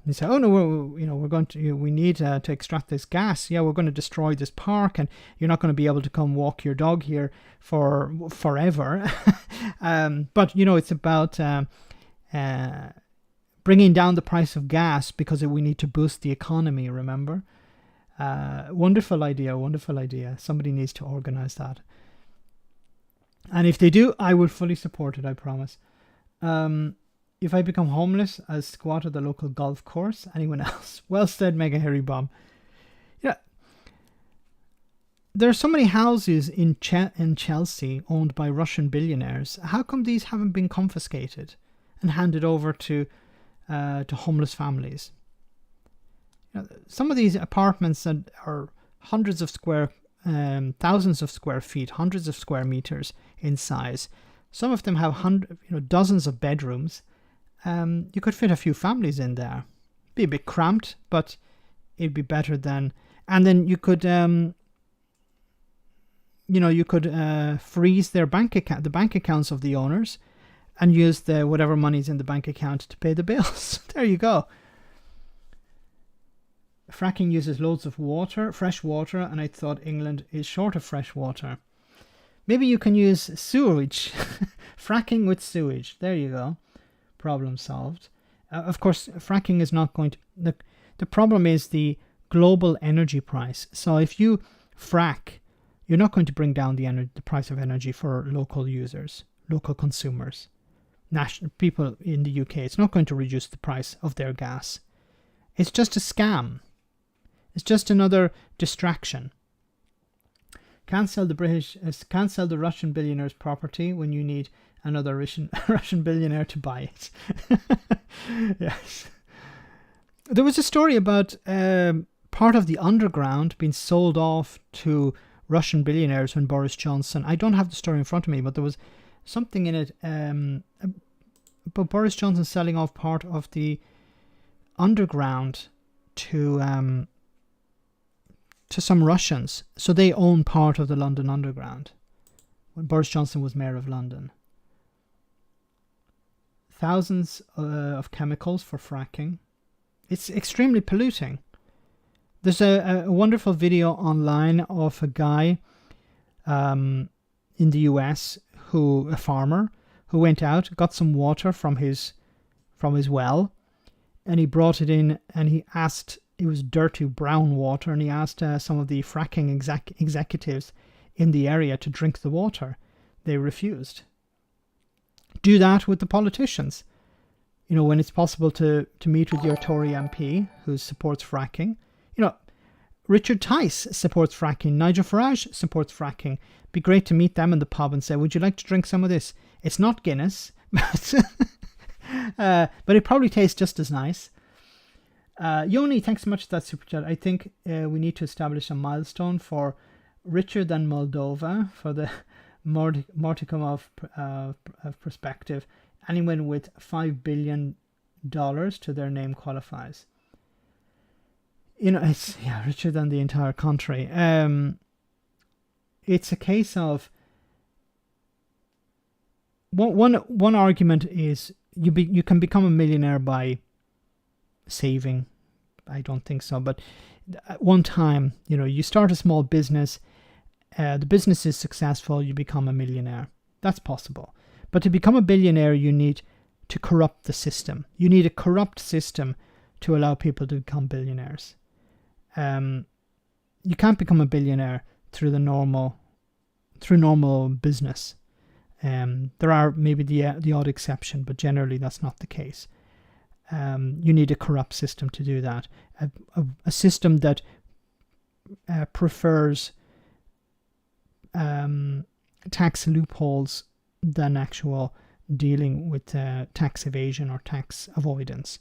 They say, oh no, we're going to, we need to extract this gas. Yeah, we're going to destroy this park, and you're not going to be able to come walk your dog here for forever. But it's about bringing down the price of gas because we need to boost the economy. Remember, wonderful idea. Somebody needs to organize that, and if they do, I will fully support it. I promise. If I become homeless, I'll squat at the local golf course. Anyone else? Well said, Mega Hairy Bomb. Yeah, there are so many houses in Chelsea owned by Russian billionaires. How come these haven't been confiscated and handed over to homeless families? Some of these apartments that are hundreds of thousands of square feet, hundreds of square meters in size. Some of them have dozens of bedrooms. You could fit a few families in there. Be a bit cramped, but it'd be better than. And then you could, freeze their the bank accounts of the owners, and use whatever money's in the bank account to pay the bills. There you go. Fracking uses loads of water, fresh water, and I thought England is short of fresh water. Maybe you can use sewage. Fracking with sewage. There you go. Problem solved. Of course, fracking is not going to... The problem is the global energy price. So if you frack, you're not going to bring down the price of energy for local users, local consumers, national people in the UK. It's not going to reduce the price of their gas. It's just a scam. It's just another distraction. Can't sell the Russian billionaire's property when you need another Russian billionaire to buy it. Yes. There was a story about part of the underground being sold off to Russian billionaires when Boris Johnson... I don't have the story in front of me, but there was something in it about Boris Johnson selling off part of the underground to some Russians. So they own part of the London Underground when Boris Johnson was mayor of London. Thousands of chemicals for fracking. It's extremely polluting. There's a wonderful video online of a guy in the US, a farmer, who went out, got some water from his well, and he brought it in, and he asked, it was dirty brown water, and he asked some of the fracking executives in the area to drink the water. They refused. Do that with the politicians. When it's possible to meet with your Tory MP who supports fracking. Richard Tice supports fracking. Nigel Farage supports fracking. Be great to meet them in the pub and say, would you like to drink some of this? It's not Guinness, but it probably tastes just as nice. Yoni, thanks so much for that super chat. I think we need to establish a milestone for richer than Moldova for the modicum of perspective. Anyone with $5 billion to their name qualifies. It's richer than the entire country. It's a case of one argument is you can become a millionaire by saving. I don't think so, but at one time, you start a small business, the business is successful, you become a millionaire. That's possible. But to become a billionaire, you need to corrupt the system. You need a corrupt system to allow people to become billionaires. You can't become a billionaire through normal business. There are maybe the odd exception, but generally that's not the case. You need a corrupt system to do that. A system that prefers tax loopholes than actual dealing with tax evasion or tax avoidance.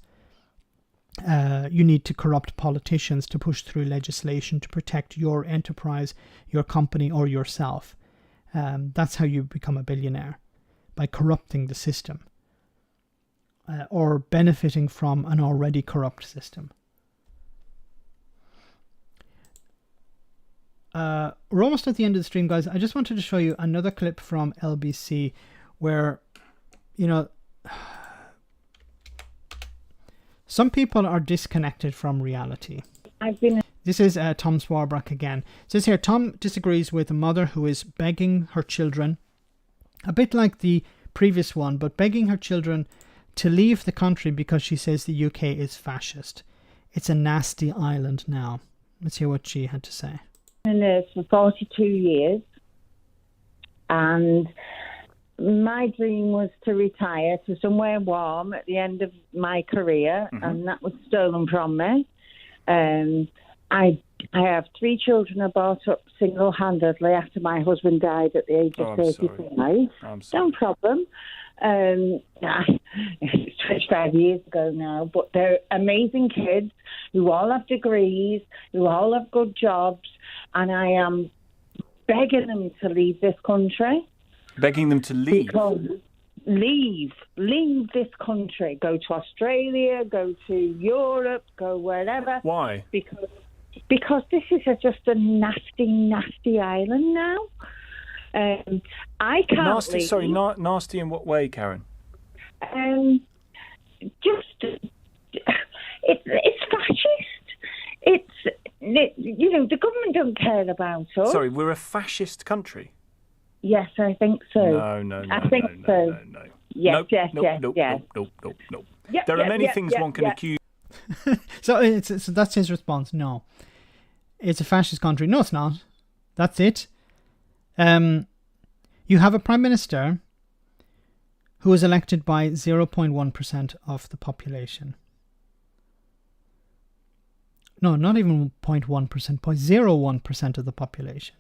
You need to corrupt politicians to push through legislation to protect your enterprise, your company, or yourself. That's how you become a billionaire, by corrupting the system or benefiting from an already corrupt system. We're almost at the end of the stream, guys. I just wanted to show you another clip from LBC where, some people are disconnected from reality. This is Tom Swarbrick again. It says here, Tom disagrees with a mother who is begging her children, a bit like the previous one, but begging her children to leave the country because she says the UK is fascist. It's a nasty island now. Let's hear what she had to say. I've been a nurse for 42 years, and my dream was to retire to somewhere warm at the end of my career, and that was stolen from me. I have 3 children I brought up single-handedly after my husband died at the age of 35. I'm sorry. No problem. It's 25 years ago now, but they're amazing kids who all have degrees, who all have good jobs, and I am begging them to leave this country. Begging them to leave? Because leave this country. Go to Australia, go to Europe, go wherever. Why? Because this is just a nasty, nasty island now. I can't nasty, leave. sorry, nasty in what way, Karen? It's fascist. The government don't care about us. Sorry, we're a fascist country? Yes, I think so. No. I think so. No. Yes. Nope. Yep, there are many things one can accuse. So that's his response. No, it's a fascist country. No, it's not. That's it. You have a prime minister who is elected by 0.1% of the population. No, not even 0.1%, 0.01% of the population.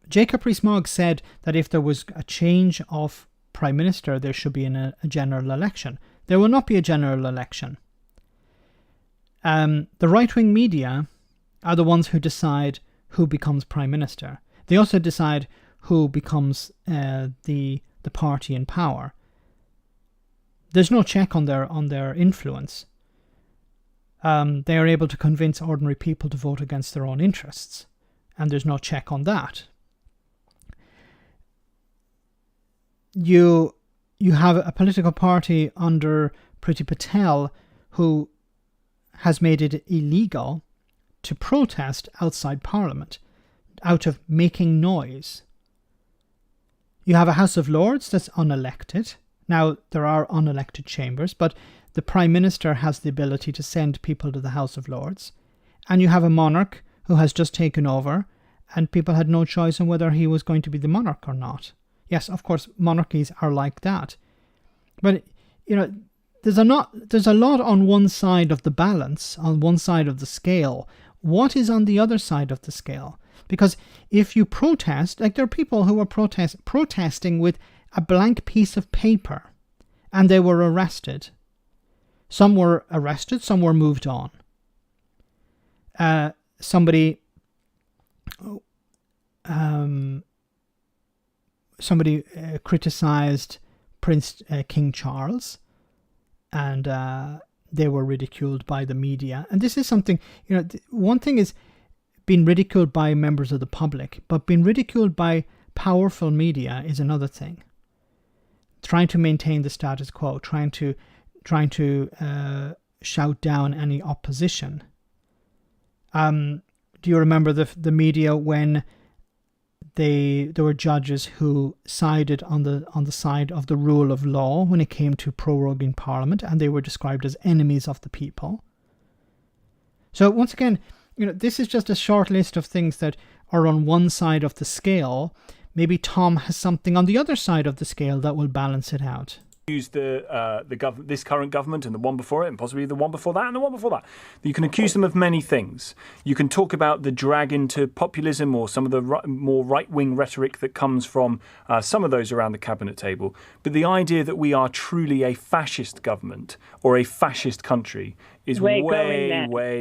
Jacob Rees-Mogg said that if there was a change of prime minister, there should be a general election. There will not be a general election. The right-wing media are the ones who decide who becomes prime minister. They also decide who becomes the party in power. There's no check on their influence. They are able to convince ordinary people to vote against their own interests, and there's no check on that. You have a political party under Priti Patel who has made it illegal to protest outside Parliament out of making noise. You have a House of Lords that's unelected. Now, there are unelected chambers, but the Prime Minister has the ability to send people to the House of Lords. And you have a monarch who has just taken over, and people had no choice on whether he was going to be the monarch or not. Yes, of course, monarchies are like that. But, there's a lot on one side of the balance, on one side of the scale. What is on the other side of the scale? Because if you protest, like there are people who are protesting with a blank piece of paper, and they were arrested. Some were arrested, some were moved on. Somebody criticized King Charles, and they were ridiculed by the media. And this is something, one thing is being ridiculed by members of the public, but being ridiculed by powerful media is another thing. trying to maintain the status quo, trying to shout down any opposition. Do you remember the media when there were judges who sided on the side of the rule of law when it came to proroguing Parliament, and they were described as enemies of the people? So once again, this is just a short list of things that are on one side of the scale. Maybe Tom has something on the other side of the scale that will balance it out. Use this current government and the one before it, and possibly the one before that and the one before that. You can accuse them of many things. You can talk about the drag into populism or some of the more right-wing rhetoric that comes from some of those around the cabinet table. But the idea that we are truly a fascist government or a fascist country is way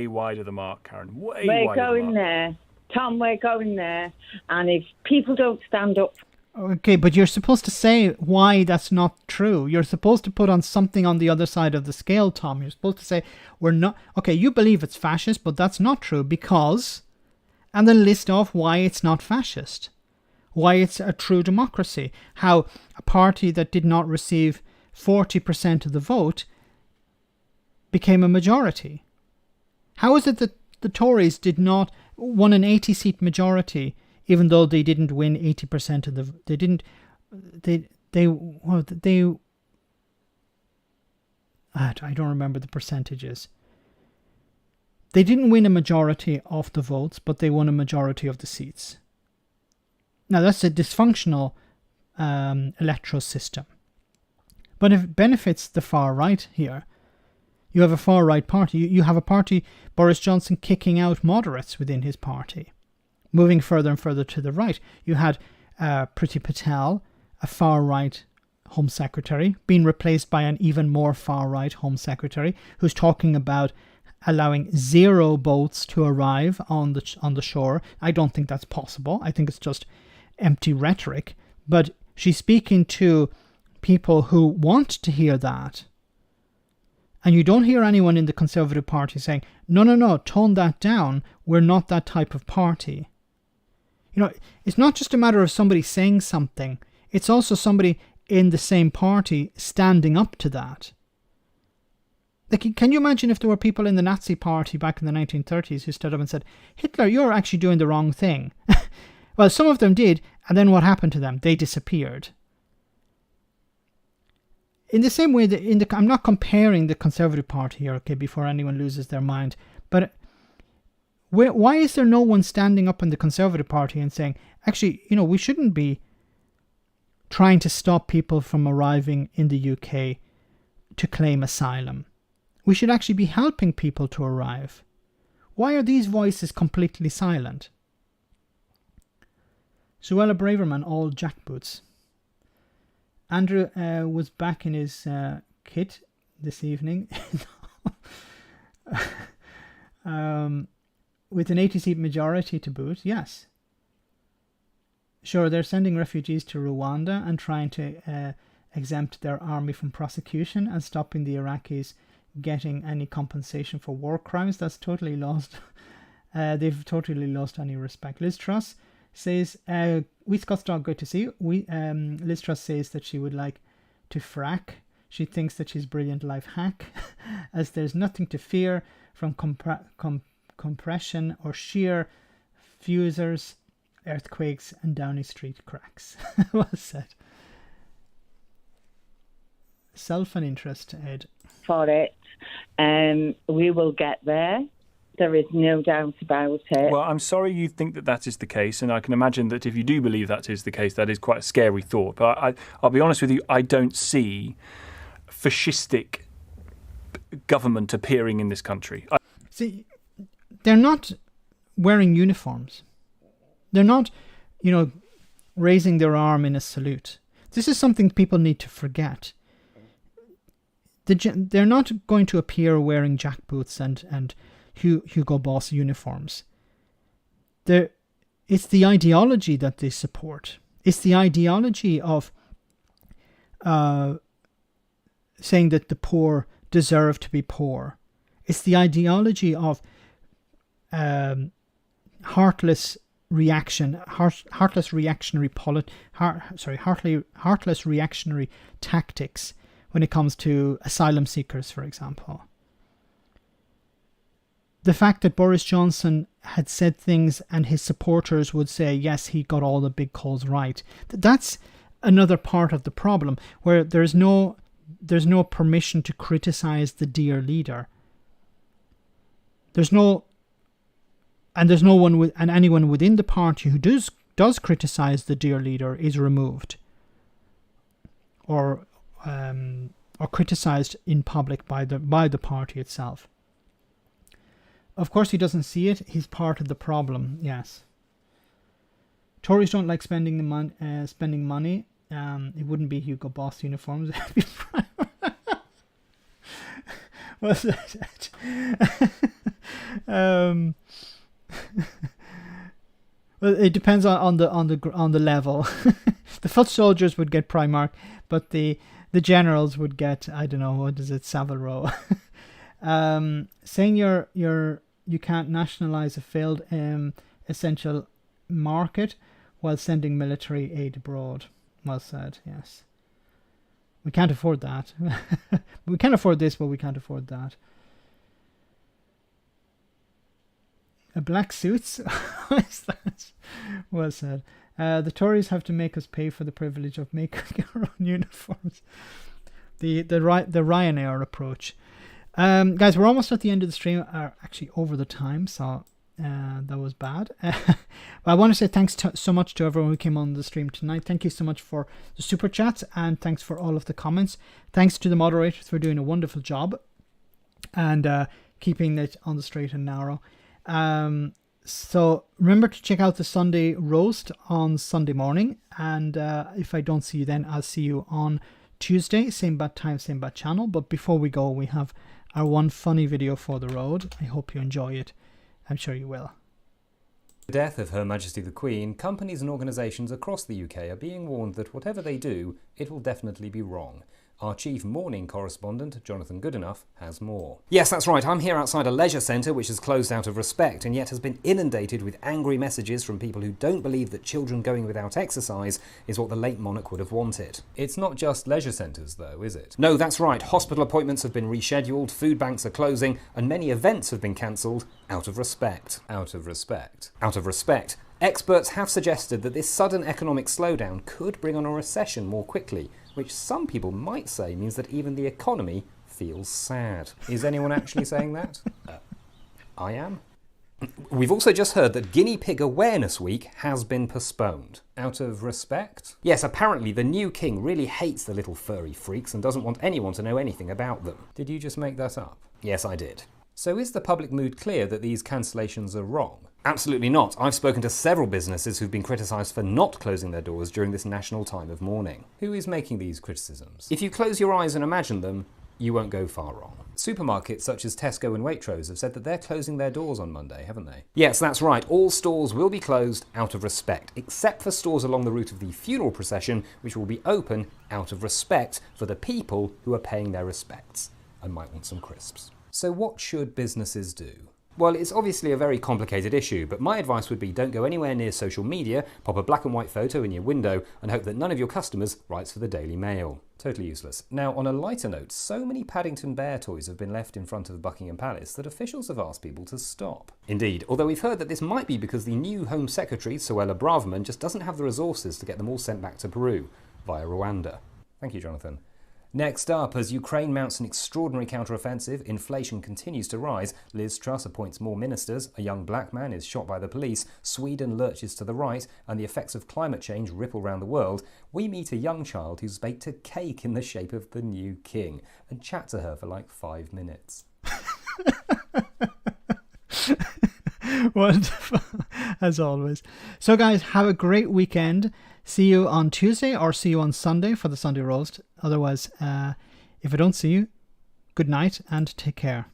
wide of the mark, Karen. We're going there. Tom, we're going there. And if people don't stand up... Okay, but you're supposed to say why that's not true. You're supposed to put on something on the other side of the scale, Tom. You're supposed to say, we're not... Okay, you believe it's fascist, but that's not true because... And then list off why it's not fascist. Why it's a true democracy. How a party that did not receive 40% of the vote became a majority. How is it that the Tories won an 80-seat majority even though they didn't win 80% of I don't remember the percentages. They didn't win a majority of the votes, but they won a majority of the seats. Now that's a dysfunctional electoral system. But it benefits the far right here. You have a far right party. You have a party, Boris Johnson, kicking out moderates within his party. Moving further and further to the right, you had Priti Patel, a far-right Home Secretary, being replaced by an even more far-right Home Secretary, who's talking about allowing 0 boats to arrive on the shore. I don't think that's possible. I think it's just empty rhetoric. But she's speaking to people who want to hear that. And you don't hear anyone in the Conservative Party saying, no, tone that down. We're not that type of party. It's not just a matter of somebody saying something. It's also somebody in the same party standing up to that. Like, can you imagine if there were people in the Nazi party back in the 1930s who stood up and said, Hitler, you're actually doing the wrong thing. Well, some of them did, and then what happened to them? They disappeared. In the same way, I'm not comparing the Conservative Party here, okay, before anyone loses their mind, but why is there no one standing up in the Conservative Party and saying, actually, we shouldn't be trying to stop people from arriving in the UK to claim asylum. We should actually be helping people to arrive. Why are these voices completely silent? Suella Braverman, all jackboots. Andrew was back in his kit this evening. With an 80-seat majority to boot, yes. Sure, they're sending refugees to Rwanda and trying to exempt their army from prosecution and stopping the Iraqis getting any compensation for war crimes. That's totally lost. They've totally lost any respect. Liz Truss says, we Scotsdog, good to see you. Liz Truss says that she would like to frack. She thinks that she's a brilliant life hack, as there's nothing to fear from compression or sheer fusers, earthquakes and Downing Street cracks. Well said. Self and interest, Ed. For it. We will get there. There is no doubt about it. Well, I'm sorry you think that is the case, and I can imagine that if you do believe that is the case, that is quite a scary thought. But I'll be honest with you, I don't see fascistic government appearing in this country. See, they're not wearing uniforms. They're not, raising their arm in a salute. This is something people need to forget. They're not going to appear wearing jackboots and Hugo Boss uniforms. It's the ideology that they support. It's the ideology of saying that the poor deserve to be poor. It's the ideology of heartless heartless reactionary heartless reactionary tactics when it comes to asylum seekers, for example. The fact that Boris Johnson had said things and his supporters would say, yes, he got all the big calls right. That's another part of the problem, where there's no permission to criticize the dear leader. There's no one and anyone within the party who does criticize the dear leader is removed or criticized in public by the party itself. Of course, he doesn't see it. He's part of the problem. Yes. Tories don't like spending money. It wouldn't be Hugo Boss uniforms. What's that? Well, it depends on the level. The foot soldiers would get Primark, but the generals would get, I don't know, what is it, Savile Row. Saying you can't nationalize a failed essential market while sending military aid abroad. Well said. Yes, we can't afford that. We can afford this, but we can't afford that. A black suits? What is that? Well said. The Tories have to make us pay for the privilege of making our own uniforms. The Ryanair approach. Guys, we're almost at the end of the stream. Actually, over the time, so that was bad. But I want to say thanks so much to everyone who came on the stream tonight. Thank you so much for the super chats, and thanks for all of the comments. Thanks to the moderators for doing a wonderful job and keeping it on the straight and narrow. So remember to check out the Sunday roast on Sunday morning, and if I don't see you then, I'll see you on Tuesday, same bad time, same bad channel. But before we go, we have our one funny video for the road. I hope you enjoy it. I'm sure you will. The death of Her Majesty the Queen, companies and organisations across the UK are being warned that whatever they do, it will definitely be wrong. Our chief morning correspondent, Jonathan Goodenough, has more. Yes, that's right, I'm here outside a leisure centre which has closed out of respect and yet has been inundated with angry messages from people who don't believe that children going without exercise is what the late monarch would have wanted. It's not just leisure centres though, is it? No, that's right, hospital appointments have been rescheduled, food banks are closing, and many events have been cancelled out of respect. Out of respect. Out of respect. Experts have suggested that this sudden economic slowdown could bring on a recession more quickly, which some people might say means that even the economy feels sad. Is anyone actually saying that? I am. We've also just heard that Guinea Pig Awareness Week has been postponed. Out of respect? Yes, apparently the new king really hates the little furry freaks and doesn't want anyone to know anything about them. Did you just make that up? Yes, I did. So is the public mood clear that these cancellations are wrong? Absolutely not. I've spoken to several businesses who've been criticised for not closing their doors during this national time of mourning. Who is making these criticisms? If you close your eyes and imagine them, you won't go far wrong. Supermarkets such as Tesco and Waitrose have said that they're closing their doors on Monday, haven't they? Yes, that's right. All stores will be closed out of respect, except for stores along the route of the funeral procession, which will be open out of respect for the people who are paying their respects and might want some crisps. So what should businesses do? Well, it's obviously a very complicated issue, but my advice would be don't go anywhere near social media, pop a black and white photo in your window, and hope that none of your customers writes for the Daily Mail. Totally useless. Now, on a lighter note, so many Paddington Bear toys have been left in front of Buckingham Palace that officials have asked people to stop. Indeed, although we've heard that this might be because the new Home Secretary, Suella Braverman, just doesn't have the resources to get them all sent back to Peru via Rwanda. Thank you, Jonathan. Next up, as Ukraine mounts an extraordinary counter-offensive, inflation continues to rise, Liz Truss appoints more ministers, a young black man is shot by the police, Sweden lurches to the right, and the effects of climate change ripple around the world, we meet a young child who's baked a cake in the shape of the new king, and chat to her for like 5 minutes. Wonderful, as always. So guys, have a great weekend. See you on Tuesday or see you on Sunday for the Sunday roast. Otherwise, if I don't see you, good night and take care.